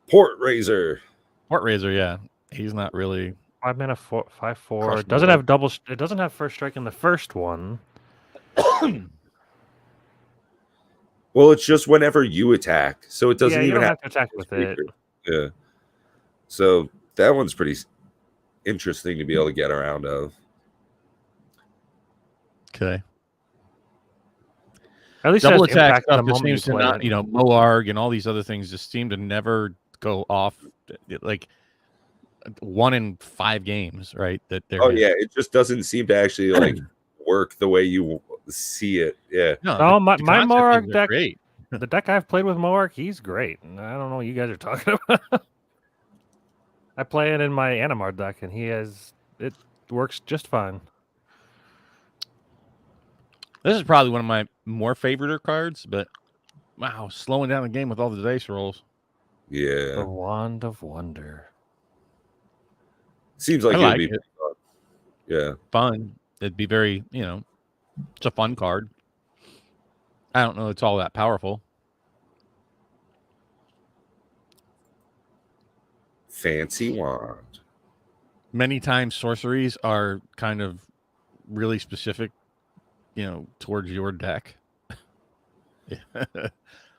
Port Razor. Port Razor, yeah. He's not really... 5 mana, 5/4. Crush It doesn't board. have double. It doesn't have first strike in the first one. Well, it's just whenever you attack, so it doesn't Yeah, you even don't have have to attack with it. Yeah. So that one's pretty interesting to be able to get around of. Okay. At least Double it has attack impact the stuff just moment you seems to play not, it. you know, Moarg and all these other things just seem to never go off. Like 1 in 5 games, right? That they're Oh in. yeah, it just doesn't seem to actually like work the way you see it. Yeah. No, Oh, the my concept Moarg things are deck. great. The deck I've played with Moarg, he's great. And I don't know what you guys are talking about. I play it in my Animar deck, and it works just fine. This is probably one of my more favorite cards, but wow, slowing down the game with all the dice rolls. Yeah. The Wand of Wonder. Seems like I it would like be it. fun. Yeah. Fun. It'd be very, you know, it's a fun card. I don't know it's all that powerful. Fancy wand. Many times sorceries are kind of really specific, you know, towards your deck.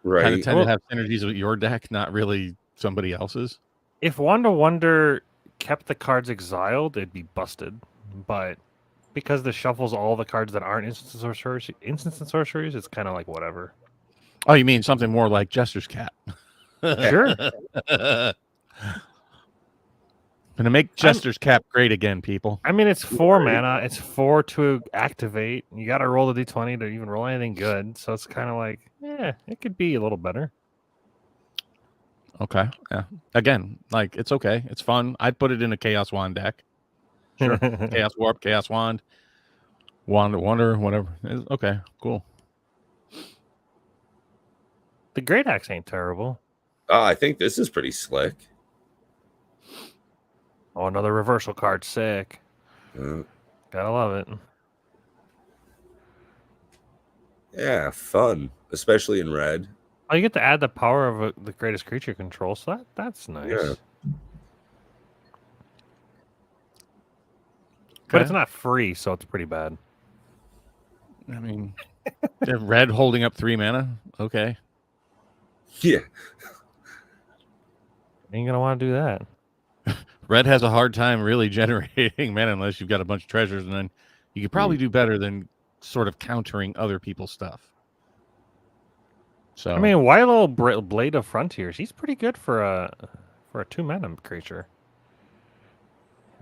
Right. Kind of tend to have synergies with your deck, not really somebody else's. If Wand of Wonder kept the cards exiled, it'd be busted. But because this shuffles all the cards that aren't instant and sorceries, it's kind of like whatever. Oh, you mean something more like Jester's Cap? Sure. Gonna make Jester's Cap great again, people. I mean, it's 4 mana. It's 4 to activate. You got to roll the d20 to even roll anything good. So it's kind of like, yeah, it could be a little better. Okay, yeah. Again, like it's okay. It's fun. I'd put it in a Chaos Wand deck. Sure. Chaos Warp, Chaos Wand, Wand of Wonder, whatever. Okay, cool. The Great Axe ain't terrible. I think this is pretty slick. Oh, another reversal card. Sick. Uh, Gotta love it. yeah, fun, especially in red. Oh, you get to add the power of the greatest creature control, so that's nice. Yeah. But Okay. it's not free, so it's pretty bad. I mean, red holding up 3 mana. Okay. Yeah. Ain't gonna want to do that. Red has a hard time really generating mana unless you've got a bunch of treasures, and then you could probably do better than sort of countering other people's stuff. So I mean, Wilo Blade of Frontiers, he's pretty good for a 2 mana creature.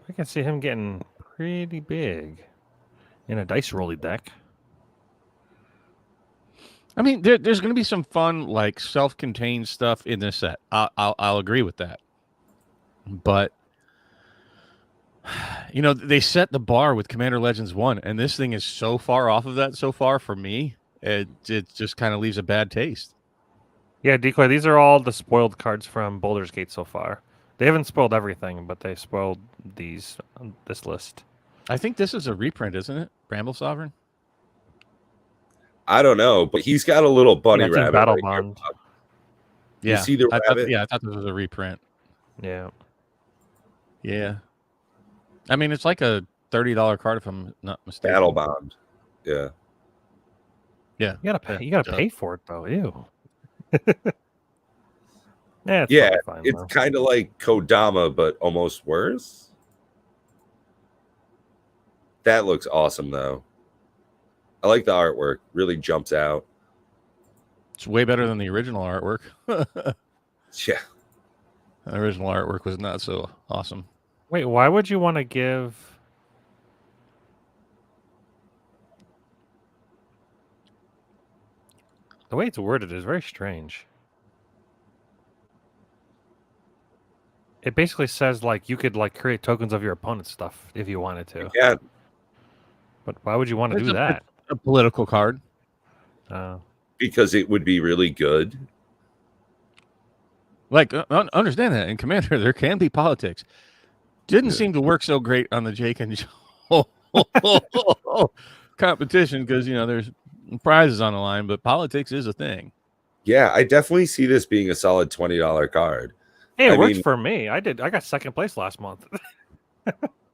I can see him getting pretty big in a dice rolly deck. I mean, there's going to be some fun, like self-contained stuff in this set. I'll agree with that. But you know, they set the bar with Commander Legends 1, and this thing is so far off of that so far for me. It just kind of leaves a bad taste. Yeah, Decoy, these are all the spoiled cards from Baldur's Gate so far. They haven't spoiled everything, but they spoiled this list. I think this is a reprint, isn't it? Bramble Sovereign? I don't know, but he's got a little bunny That's in rabbit. Battle right here. Bond. Yeah. You see the rabbit? I thought this was a reprint. Yeah. Yeah. I mean, it's like a $30 card if I'm not mistaken. Battle Bond. Yeah. Yeah. You gotta pay. You gotta pay for it though. Ew. Yeah, it's Yeah, probably fine. it's though. kind of like Kodama, but almost worse. That looks awesome, though. I like the artwork. Really jumps out. It's way better than the original artwork. The Yeah. original artwork was not so awesome. Wait, why would you want to give? The way it's worded is very strange. It basically says like you could like create tokens of your opponent's stuff if you wanted to. Yeah. But why would you want to do that? It's a political card. Because it would be really good. Like, understand that in Commander, there can be politics. Didn't seem to work so great on the Jake and Joe competition because, there's prizes on the line, but politics is a thing. Yeah, I definitely see this being a solid $20 card. Hey, it I works mean- for me. I got second place last month.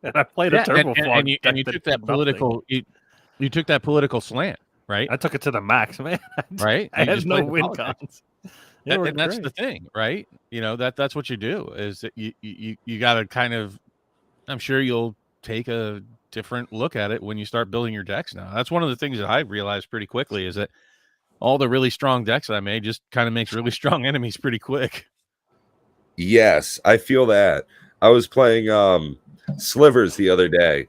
And I played Yeah, a turbo and you took that political you took that political slant, right? I took it to the max, man. Right? I You had just no played the win politics. cons. It And worked that's great. the thing, right? That's what you do is that you got to kind of, I'm sure you'll take a different look at it when you start building your decks now. That's one of the things that I realized pretty quickly is that all the really strong decks that I made just kind of makes really strong enemies pretty quick. Yes, I feel that. I was playing Slivers the other day,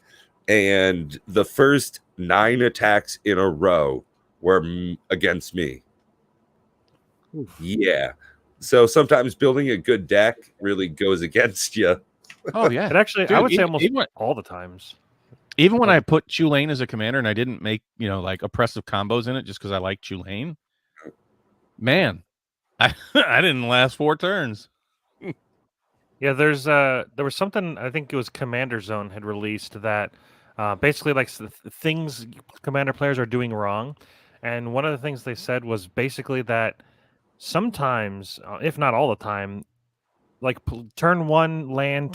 and the first 9 attacks in a row were against me. Oof. Yeah. So sometimes building a good deck really goes against you. Oh yeah. It actually, I Dude, would say almost even, all the times. even when I put Tulane as a commander and I didn't make, like oppressive combos in it just because I like Tulane, man, I didn't last 4 turns. Yeah, there was something I think it was Commander Zone had released that basically like things Commander players are doing wrong, and one of the things they said was basically that sometimes, if not all the time, like turn 1 land,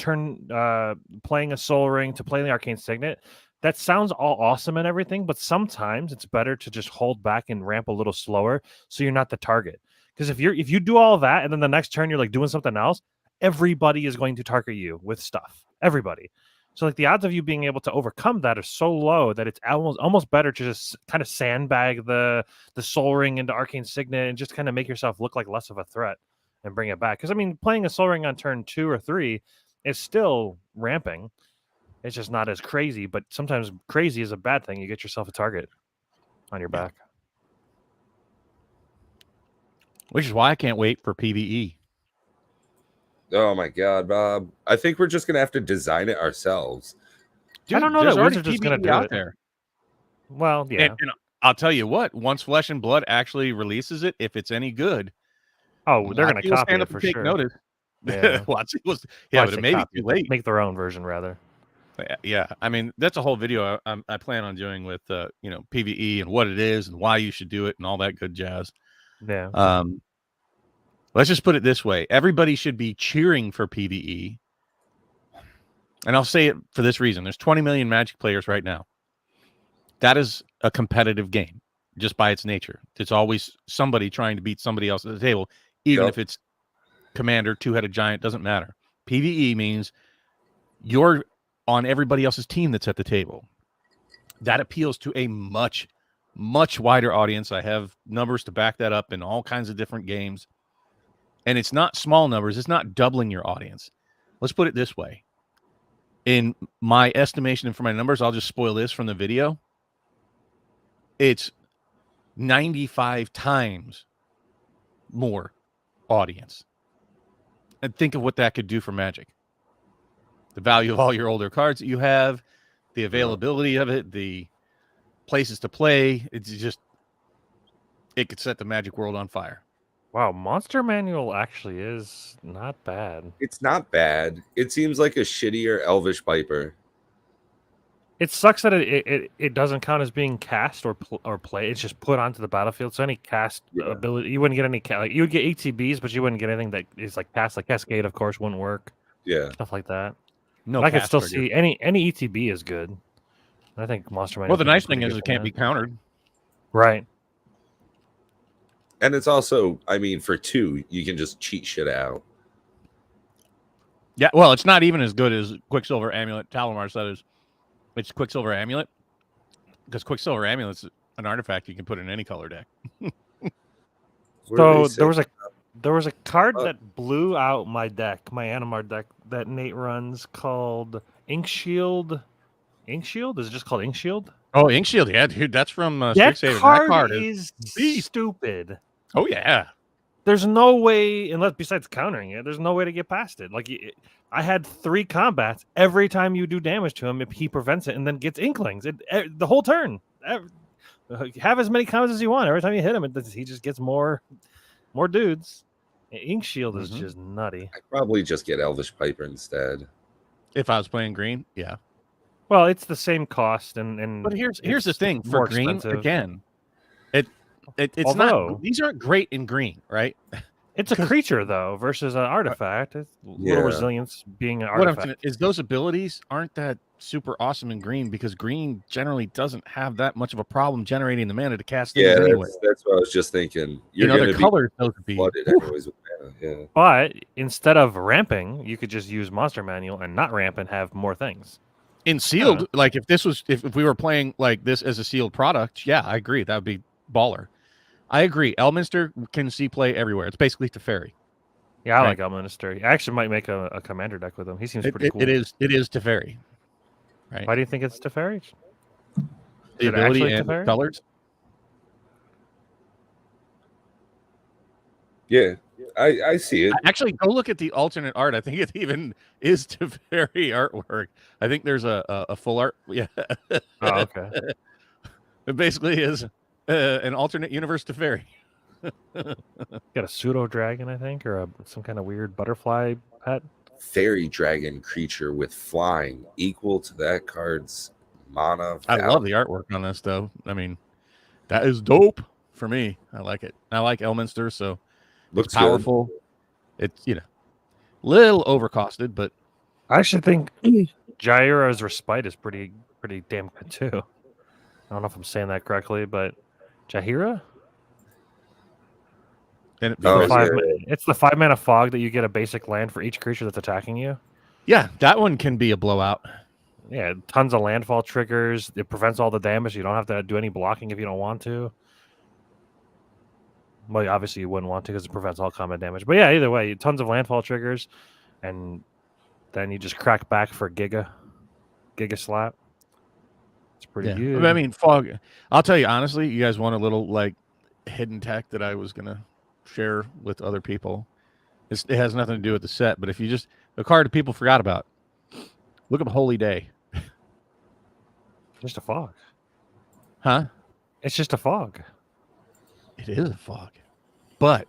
playing a Soul Ring to play the Arcane Signet. That sounds all awesome and everything, but sometimes it's better to just hold back and ramp a little slower so you're not the target. Because if you do all that and then the next turn you're like doing something else, everybody is going to target you with stuff. Everybody. So like the odds of you being able to overcome that are so low that it's almost better to just kind of sandbag the Soul Ring into Arcane Signet and just kind of make yourself look like less of a threat and bring it back. Because I mean, playing a Soul Ring on turn 2 or 3 is still ramping. It's just not as crazy, but sometimes crazy is a bad thing. You get yourself a target on your back. Which is why I can't wait for PvE. Oh my god, Bob. I think we're just gonna have to design it ourselves. I don't know there's that already Wizards is gonna PvE do out it. there. Well, yeah. And I'll tell you what, once Flesh and Blood actually releases it, if it's any good, Oh, they're going to copy stand it up for and take sure. notice. Yeah. Watch it was, Well, I but say it may be copy too it, late. Make their own version, rather. Yeah, I mean that's a whole video I plan on doing with PvE and what it is and why you should do it and all that good jazz. Yeah. Let's just put it this way: everybody should be cheering for PvE, and I'll say it for this reason: there's 20 million Magic players right now. That is a competitive game, just by its nature. It's always somebody trying to beat somebody else at the table, even if it's Commander, 2-headed giant, doesn't matter. PvE means you're on everybody else's team that's at the table. That appeals to a much, much wider audience. I have numbers to back that up in all kinds of different games. And it's not small numbers. It's not doubling your audience. Let's put it this way. In my estimation and for my numbers, I'll just spoil this from the video. It's 95 times more audience. And think of what that could do for Magic. The value of all your older cards that you have, the availability of it, the places to play. It's just, it could set the Magic world on fire. Wow, Monster Manual actually is not bad. It's not bad. It seems like a shittier Elvish Piper. It sucks that it doesn't count as being cast or play. It's just put onto the battlefield. So any cast ability, you wouldn't get any. Like you would get ATBs, but you wouldn't get anything that is like cast. Like Cascade, of course, wouldn't work. Yeah, Stuff like that. No, but I could cast still trigger. see any ETB is good. I think Monster Manual. Well, the nice thing is it can't be countered. Right. And it's also, I mean, for 2, you can just cheat shit out. Yeah, well, it's not even as good as Quicksilver Amulet. Talamar said it's Quicksilver Amulet because Quicksilver Amulet's an artifact you can put in any color deck. What do So they say? there was a card Oh. that blew out my deck, my Animar deck that Nate runs called Ink Shield. Ink Shield? Is it just called Ink Shield? Oh, Ink Shield, yeah, dude, that's from That Strixhaven. card, That card is beast. stupid. Oh yeah, There's no way, unless besides countering it, there's no way to get past it. Like I had 3 combats. Every time you do damage to him, if he prevents it and then gets Inklings, the whole turn. Have as many combats as you want. Every time you hit him, he just gets more dudes. Ink Shield is just nutty. I'd probably just get Elvish Piper instead. if I was playing green, yeah. Well, it's the same cost, and But here's the it's thing for more green expensive. again. It's Although- not. These aren't great in green, right? It's a creature though versus an artifact. It's little Yeah. resilience being an What I'm artifact. saying is those abilities aren't that super awesome in green because green generally doesn't have that much of a problem generating the mana to cast things Yeah, anyway. that's what I was just thinking. You You're know, going the to be colors those would be. flooded Whew. anyways with mana. Yeah. But instead of ramping, you could just use Monster Manual and not ramp and have more things. In sealed, like if this was if we were playing like this as a sealed product, yeah, I agree. That would be baller. I agree. Elminster can see play everywhere. It's basically Teferi. Yeah, I Right. like Elminster. I actually might make a commander deck with him. He seems pretty cool. It is Teferi. Right. Why do you think it's Teferi? The it ability actually and Teferi? colors. Yeah, I see it. Actually, go look at the alternate art. I think it even is Teferi artwork. I think there's a full art. Yeah, Oh, okay. it basically is an alternate universe Teferi. Got a pseudo dragon, I think, or some kind of weird butterfly pet. Fairy dragon creature with flying equal to that card's mana. I love the artwork on this, though. I mean, that is dope for me. I like it. I like Elminster, so Looks it's powerful. It's little overcosted, but I actually think Jaira's Respite is pretty damn good too. I don't know if I'm saying that correctly, but Jaheira? and it, Oh, because- yeah. It's the 5-mana fog that you get a basic land for each creature that's attacking you. yeah, that one can be a blowout. Yeah, tons of landfall triggers. It prevents all the damage. You don't have to do any blocking if you don't want to. Well, obviously you wouldn't want to because it prevents all combat damage. But yeah, either way, tons of landfall triggers, and then you just crack back for Giga Slap. It's pretty good. I mean, fog. I'll tell you honestly, you guys want a little like hidden tech that I was gonna share with other people. It has nothing to do with the set, but if you just a card that people forgot about, look up Holy Day, Just a fog. huh? It's just a fog. It is a fog, but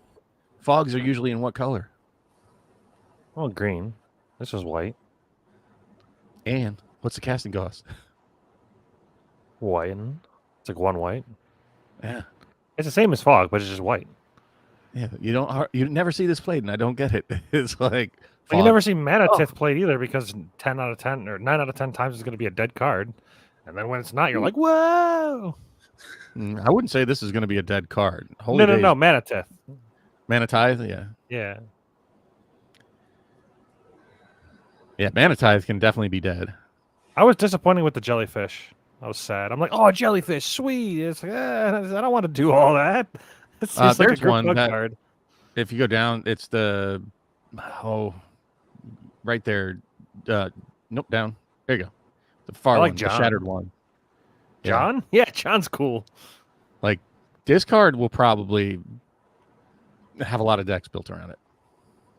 fogs are usually in what color? Well, green. This was white. And what's the casting cost? White. It's like 1 white. Yeah, It's the same as fog, but it's just white. yeah. You never see this played, and I don't get it. It's like But you fog. never see Mana Tith played either because 10 out of 10 or 9 out of 10 times it's going to be a dead card. And then when it's not, you're like, whoa. I wouldn't say this is going to be a dead card. Holy No, Day is Mana Tith. Manatithe, yeah. Yeah. Yeah, Manatithe can definitely be dead. I was disappointed with the jellyfish. I was sad. I'm like, oh, jellyfish, sweet. It's like, I don't want to do all that. It's just like a There's group one bug that- card. If you go down, it's the right there. Nope, down. There you go. The far I like one, the John. shattered one. Yeah. John? Yeah, John's cool. This card will probably have a lot of decks built around it.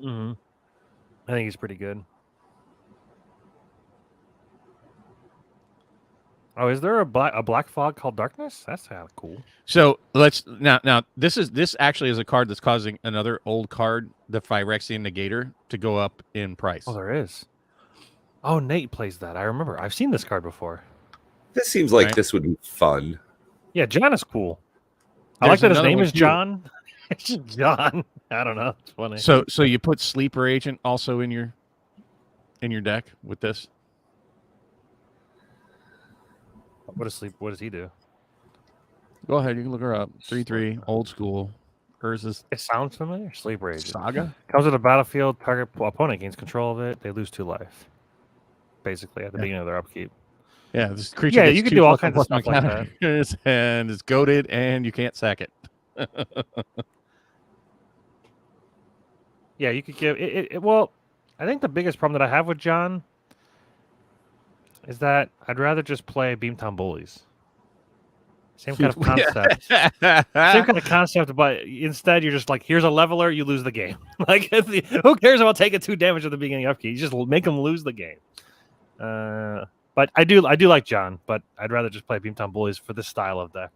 Mm-hmm. I think he's pretty good. Oh, is there a black fog called Darkness? That's kind of cool. So let's now. This actually is a card that's causing another old card, the Phyrexian Negator, to go up in price. Oh, there is. Oh, Nate plays that. I remember. I've seen this card before. This seems like Right. this would be fun. Yeah, John is cool. I There's like that his another name one is too. John. It's just John. I don't know. It's funny. So you put Sleeper Agent also in your deck with this. What does he do? Go ahead, you can look her up. 3/3, old school. Urza's It sounds familiar. Sleeper Agent. Saga. Comes with a battlefield. Target opponent gains control of it. They lose 2 life. Basically, at the beginning of their upkeep. Yeah, this creature. Yeah, gets you can 2 do all plus kinds of 1 stuff like that. counters, and it's goaded, and you can't sack it. Yeah, you could give it. Well, I think the biggest problem that I have with John is that I'd rather just play Beamtown Bullies. Same kind of concept. Same kind of concept, but instead you're just like, here's a leveler, you lose the game. Like, who cares about taking 2 damage at the beginning of upkeep? You just make them lose the game. But I do like John, but I'd rather just play Beamtown Bullies for this style of deck.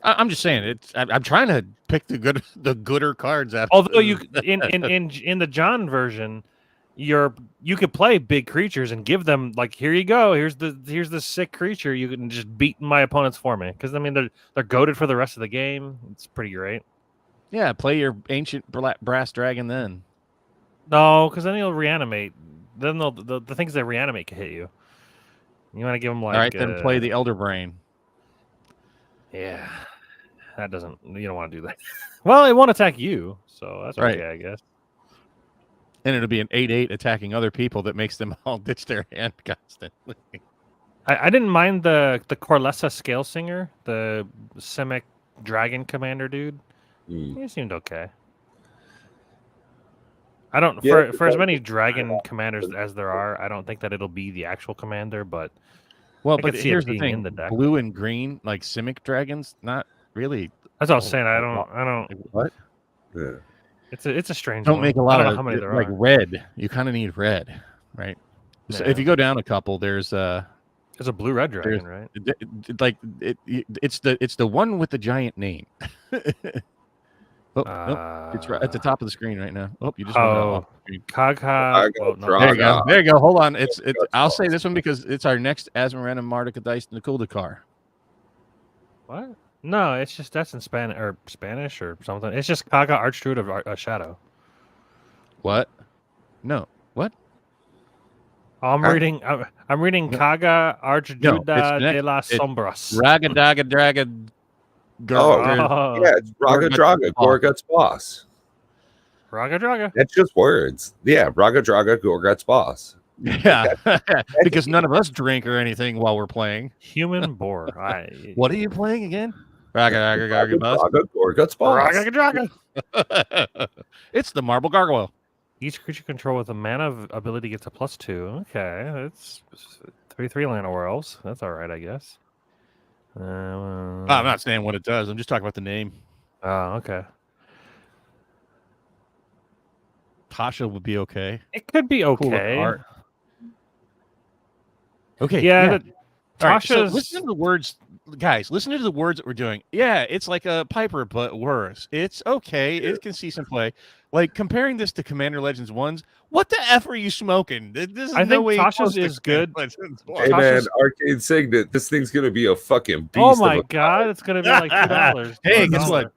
I'm just saying I'm trying to pick the gooder cards out. Although you in the John version, you could play big creatures and give them like, here you go, here's the sick creature, you can just beat my opponents for me, because I mean they're goaded for the rest of the game. It's pretty great. Yeah, play your ancient brass dragon then. No, because then he'll reanimate. Then the things that reanimate can hit you. You want to give them like, all right, then play the Elder Brain. Yeah, that doesn't. You don't want to do that. Well, it won't attack you, so that's Right. okay, I guess. And it'll be an 8/8 attacking other people that makes them all ditch their hand constantly. I didn't mind the Corlessa Scale Singer, the Simic Dragon Commander dude. He seemed okay. I don't for as many dragon commanders as there are, I don't think that it'll be the actual commander, but Well, I but could see it here's the being thing: in the deck. blue and green, like Simic dragons, not really. That's what I was saying. I don't. Like, what? Yeah. It's a strange. Don't one. make a I lot don't of know how many there like are. red. You kind of need red, right? So if Yeah. you go down a couple, there's There's a blue red dragon, right? it's the one with the giant name. Nope, it's right at the top of the screen right now. Oh, you just went off the screen. Kagha. Well, no, There you go. There you go. Hold on. It's. I'll say this one because it's our next Azmoran and Marduk Dice Nakuldakar. What? No, it's just that's in Spanish or something. It's just Kagha Archdruid of Shadow. What? No. What? I'm reading Kagha Archdruida de las It's Sombras. Ragadaga Draga. Oh, yeah, it's Raga Draga, Gorgut's boss. Raga Draga. That's just words. Yeah, Raga Draga, Gorgut's boss. Yeah, because none of us drink or anything while we're playing. Human boar. What are you playing again? Raga Gorgut's boss. Raga Draga. It's the Marble Gargoyle. Each creature control with a mana ability gets a +2. Okay, that's 3/3 land werewolves. That's all right, I guess. I'm not saying what it does. I'm just talking about the name. Oh, okay. Tasha would be okay. It could be Cool okay. art. Okay. Yeah. All right, so Tasha's. listen to the words, guys. Listen to the words that we're doing. Yeah, it's like a Piper, but worse. It's okay. It can see some play. Like comparing this to Commander Legends ones. What the f are you smoking? This is I no think way Tasha's close to is good. Legends Hey ones. man, Arcade Signet, this thing's gonna be a fucking beast. Oh my of a god, it's gonna be like $2. Hey, guess what?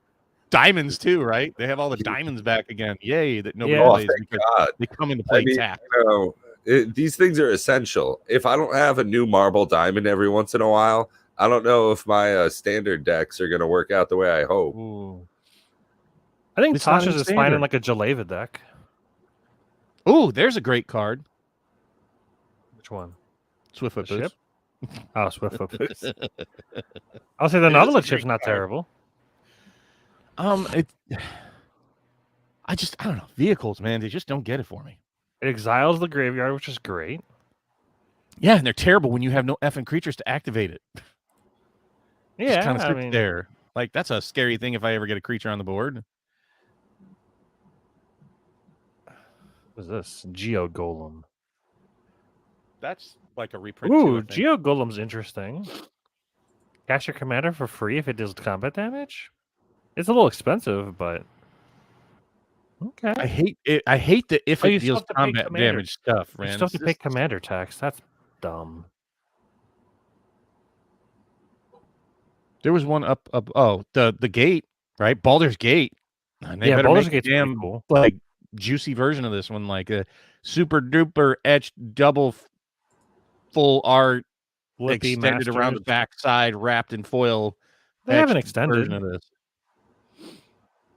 Diamonds too, right? They have all the diamonds back again. Yay! That nobody Yeah. plays thank because God. they come into play tap. These things are essential. If I don't have a new marble diamond every once in a while, I don't know if my standard decks are gonna work out the way I hope. Ooh. I think It's not Tasha's in is fine standard. in like a Jaleva deck. Oh, there's a great card. Which one? Swiftfoot The Boots. ship? Oh, Swiftfoot Boots. I'll say the It is a Novella chip's great not card. terrible. I don't know. Vehicles, man, they just don't get it for me. It exiles the graveyard, which is great. Yeah, and they're terrible when you have no effing creatures to activate it. Yeah, kind of I sits mean, there. Like that's a scary thing if I ever get a creature on the board. what's this? Geo Golem. That's like a reprint. Ooh, Geo Golem's interesting. Cast your commander for free if it deals combat damage. It's a little expensive, but okay. I hate it. I hate the if Oh, you it still deals have to pay combat commander. damage stuff, You man. still have to It's pay just- commander tax. That's dumb. There was one up. Oh, the gate, right? Baldur's Gate. And they Yeah, better Baldur's make a Gate's pretty damn cool. like juicy version of this one, like a super duper etched double full art Flippy extended around the Masters. backside, wrapped in foil. They haven't etched version extended. of this.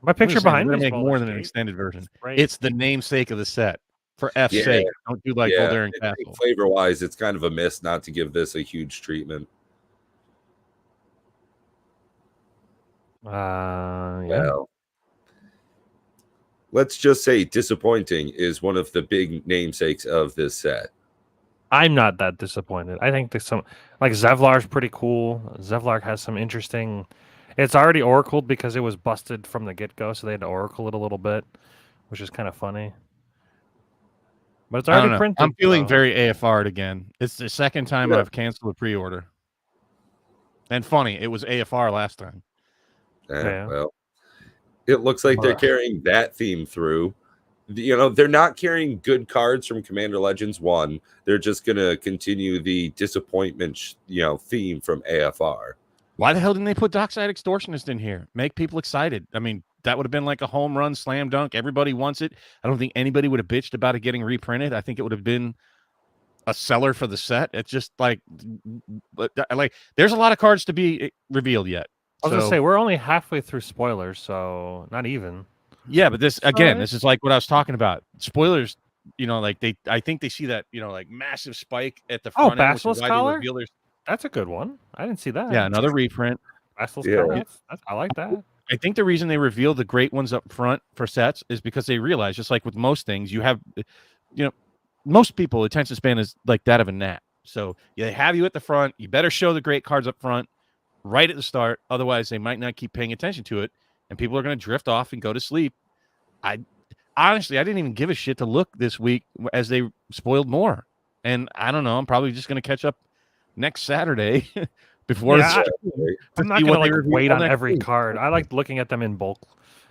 My picture behind me make is more than an Baldur's Gate. extended version. Great. It's the namesake of the set. For F's Yeah, sake, don't do like Voldaren I think Castle. flavor-wise, it's kind of a miss not to give this a huge treatment. Yeah. Well, let's just say disappointing is one of the big namesakes of this set. I'm not that disappointed. I think there's some like Zevlar's pretty cool. Zevlar has some interesting. It's already oracled because it was busted from the get-go, so they had to oracle it a little bit, which is kind of funny. But it's I don't already know. printed. I'm feeling so- very AFR'd again. It's the second time Yeah. I've canceled a pre-order. And funny, it was AFR last time. Yeah. Well, it looks like they're Bruh. carrying that theme through. You know, they're not carrying good cards from Commander Legends 1. They're just going to continue the disappointment, theme from AFR. Why the hell didn't they put Dockside Extortionist in here? Make people excited. I mean, that would have been like a home run, slam dunk. Everybody wants it. I don't think anybody would have bitched about it getting reprinted. I think it would have been a seller for the set. It's just like there's a lot of cards to be revealed yet. I was gonna So- say we're only halfway through spoilers, so not even. Yeah, but this again, Alright. this is like what I was talking about. Spoilers, like I think they see that, like massive spike at the Oh, front end, which is Basilisk why they Collar? reveal their- That's a good one. I didn't see that. Yeah, another reprint. Basilisk Yeah. Collar, I like that. I think the reason they reveal the great ones up front for sets is because they realize, just like with most things, you have, most people attention span is like that of a gnat. So they have you at the front. You better show the great cards up front right at the start. Otherwise, they might not keep paying attention to it, and people are going to drift off and go to sleep. Honestly, I didn't even give a shit to look this week as they spoiled more. And I don't know. I'm probably just going to catch up next Saturday before Yeah, the I'm not see gonna what they like reveal wait on next every week. card. I like looking at them in bulk.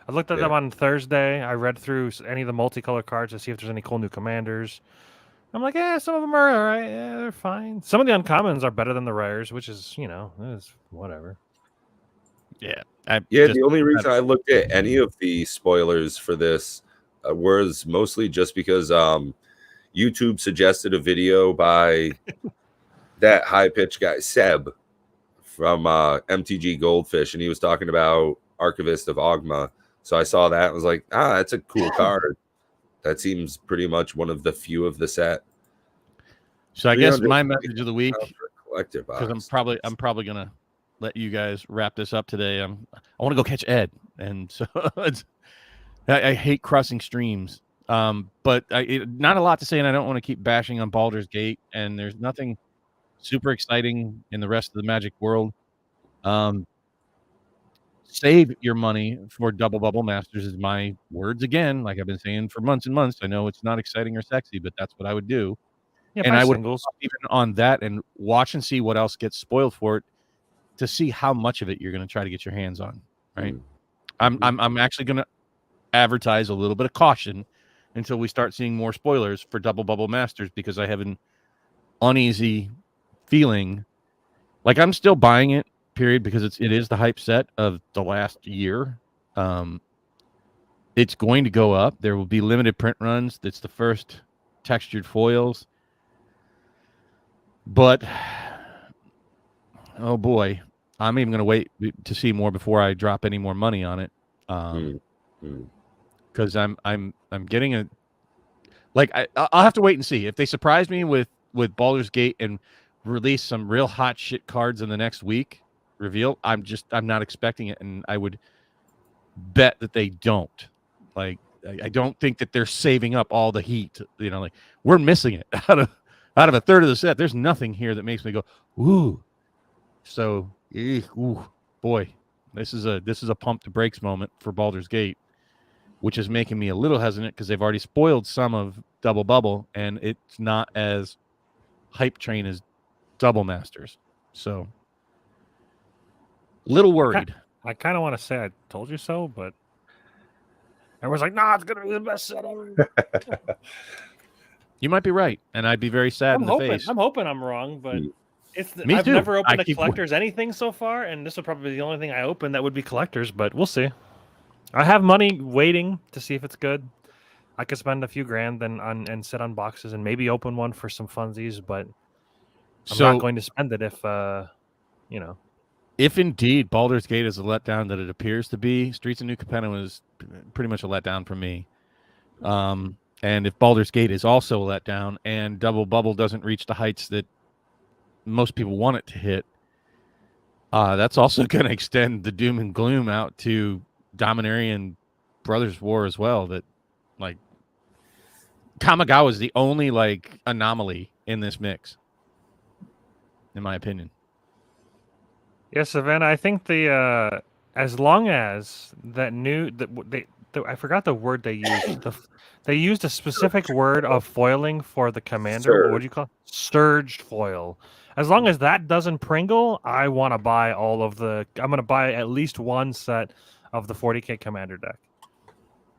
I looked at them on Thursday. I read through any of the multicolor cards to see if there's any cool new commanders. I'm like, some of them are all right. Yeah, they're fine. Some of the uncommons are better than the rares, which is, is whatever. Yeah. The only reason I looked at any of the spoilers for this was mostly just because YouTube suggested a video by that high-pitched guy, Seb, from MTG Goldfish, and he was talking about Archivist of Ogma. So I saw that and was like, that's a cool card. That seems pretty much one of the few of the set. So I guess my message of the week, collective because box. I'm probably gonna let you guys wrap this up today. I want to go catch Ed, and so I hate crossing streams. But not a lot to say, and I don't want to keep bashing on Baldur's Gate. And there's nothing super exciting in the rest of the Magic world. Save your money for Double Bubble Masters is my words again. Like I've been saying for months and months. I know it's not exciting or sexy, but that's what I would do. Yeah, and buy I would singles. even on that and watch and see what else gets spoiled for it to see how much of it you're going to try to get your hands on. Right. I'm actually going to advertise a little bit of caution until we start seeing more spoilers for Double Bubble Masters, because I have an uneasy feeling like I'm still buying it, period, because it is the hype set of the last year. It's going to go up. There will be limited print runs. That's the first textured foils. But oh boy, I'm even going to wait to see more before I drop any more money on it. Because I'm getting a I'll have to wait and see if they surprise me with Baldur's Gate and release some real hot shit cards in the next week. Reveal. I'm not expecting it, and I would bet that they don't. Like I don't think that they're saving up all the heat. Like we're missing it out of a third of the set. There's nothing here that makes me go ooh. So ooh, boy, this is a pump the brakes moment for Baldur's Gate, which is making me a little hesitant because they've already spoiled some of Double Bubble, and it's not as hype train as Double Masters. So, little worried. I kind of want to say I told you so, but everyone's like, "Nah, it's gonna be the best set ever." You might be right, and I'd be very sad in the face. I'm hoping I'm wrong, but Me I've too. never opened I a keep collector's anything so far, and this would probably be the only thing I open that would be collectors. But we'll see. I have money waiting to see if it's good. I could spend a few grand and sit on boxes and maybe open one for some funsies, but I'm not going to spend it if if indeed Baldur's Gate is a letdown that it appears to be, Streets of New Capenna was pretty much a letdown for me. And if Baldur's Gate is also a letdown and Double Bubble doesn't reach the heights that most people want it to hit, that's also going to extend the doom and gloom out to Dominarian Brothers War as well. That, like, Kamigawa is the only, like, anomaly in this mix, in my opinion. Yes, Savannah. I think the as long as that new I forgot the word they used. They used a specific word of foiling for the commander. What do you call it? Surged foil. As long as that doesn't Pringle, I want to buy all of the. I'm going to buy at least one set of the 40k commander deck.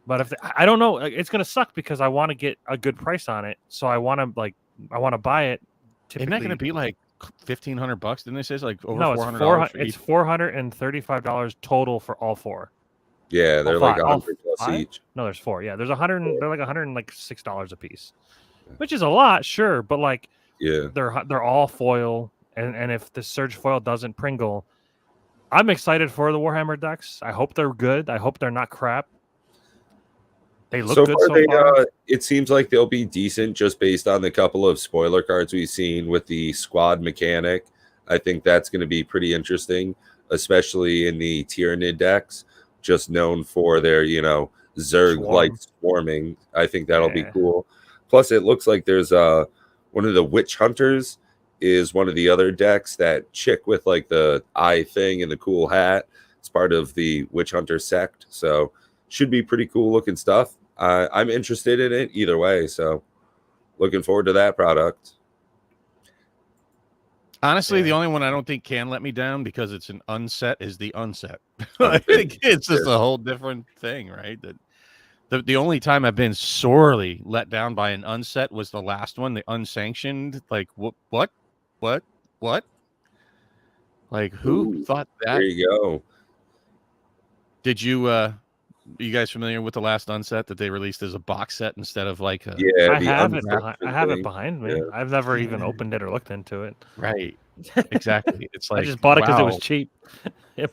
But if I don't know, it's going to suck because I want to get a good price on it. So I want to buy it. Isn't that going to be like $1,500? Didn't they say it's like over $400? It's $435 total for all four. Yeah, they're like 100 plus five? each. No, there's four. Yeah, there's 100. They're like $106 a piece, which is a lot, sure, but like, yeah, they're all foil, and if the Surge foil doesn't Pringle, I'm excited for the Warhammer decks. I hope they're good. I hope they're not crap. They look good so far. It seems like they'll be decent just based on the couple of spoiler cards we've seen with the squad mechanic. I think that's going to be pretty interesting, especially in the Tyranid decks, just known for their, Zerg-like swarming. I think that'll be cool. Plus, it looks like there's one of the Witch Hunters is one of the other decks. That chick with like the eye thing and the cool hat. It's part of the Witch Hunter sect. So should be pretty cool looking stuff. I'm interested in it either way. So looking forward to that product. Honestly, the only one I don't think can let me down because it's an unset is the unset. I think it's just a whole different thing, right? That the only time I've been sorely let down by an unset was the last one, the unsanctioned. Like what? Like who thought that? There you go. Did you you guys familiar with the last unset that they released as a box set instead of like I have it behind me. Yeah. I've never even opened it or looked into it. Right. Exactly. It's like I just bought it because it was cheap.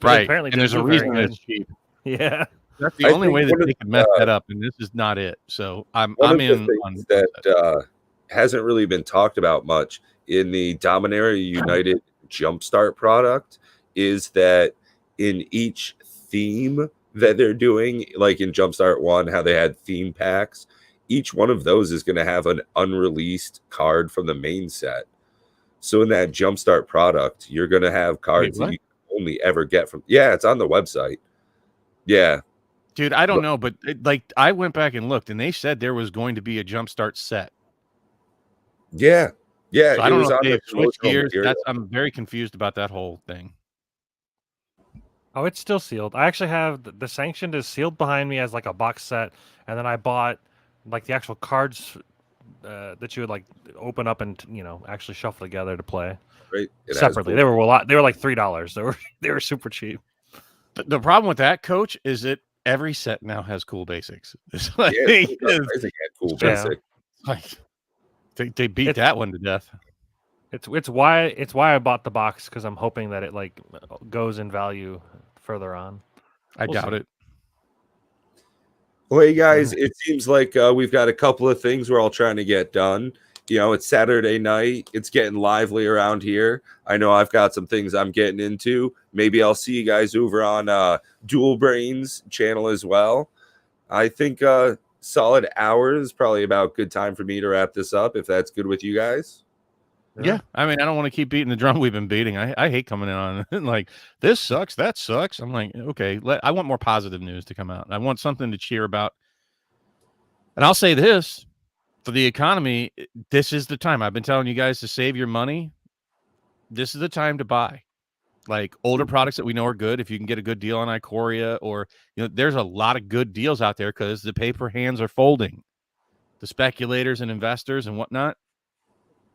Right. Apparently and there's a reason it's cheap. Yeah. That's the only way that they can mess that up, and this is not it. So I'm in on that hasn't really been talked about much in the Dominaria United Jumpstart product is that in each theme that they're doing, like in Jumpstart 1, how they had theme packs, each one of those is going to have an unreleased card from the main set. So in that Jumpstart product, you're going to have cards that you can only ever get from. Yeah, it's on the website. Yeah. Dude, I don't know, but I went back and looked, and they said there was going to be a Jumpstart set. Yeah. Yeah. So I don't know if they've switched gears. I'm very confused about that whole thing. Oh, it's still sealed. I actually have the sanctioned is sealed behind me as like a box set, and then I bought like the actual cards that you would like open up and actually shuffle together to play separately. They were a lot. They were like $3. They were super cheap. The problem with that, Coach, is that every set now has cool basics. It's like cool basic. Like they beat that one to death. It's why I bought the box, because I'm hoping that it like goes in value further on. I doubt it. Well, hey guys, it seems like we've got a couple of things we're all trying to get done. It's Saturday night. It's getting lively around here. I know I've got some things I'm getting into. Maybe I'll see you guys over on Dual Brains channel as well. I think solid hour is probably about good time for me to wrap this up, if that's good with you guys. Yeah, I mean, I don't want to keep beating the drum we've been beating. I hate coming in on like, this sucks, that sucks. I'm like, okay, I want more positive news to come out. I want something to cheer about. And I'll say this, for the economy, this is the time. I've been telling you guys to save your money. This is the time to buy. Like older products that we know are good. If you can get a good deal on Ikoria, or there's a lot of good deals out there because the paper hands are folding. The speculators and investors and whatnot,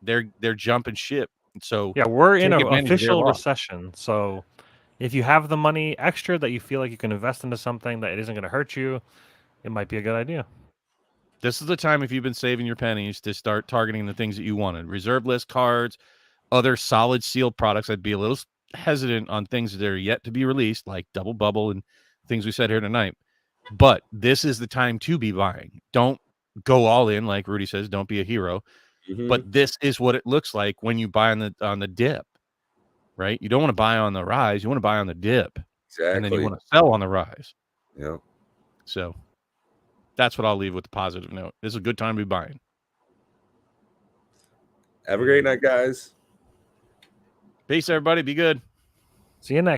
they're jumping ship. So yeah, we're in an official recession. So if you have the money extra that you feel like you can invest into something that it isn't going to hurt you, it might be a good idea. This is the time, if you've been saving your pennies, to start targeting the things that you wanted. Reserve list cards, other solid sealed products. I'd be a little hesitant on things that are yet to be released, like Double Bubble and things we said here tonight. But this is the time to be buying. Don't go all in, like Rudy says. Don't be a hero. Mhm. But this is what it looks like when you buy on the dip, right? You don't want to buy on the rise. You want to buy on the dip, and then you Exactly. want to sell on the rise. Yeah. So that's what I'll leave with the positive note. This is a good time to be buying. Have a great night, guys. Peace, everybody. Be good. See you next.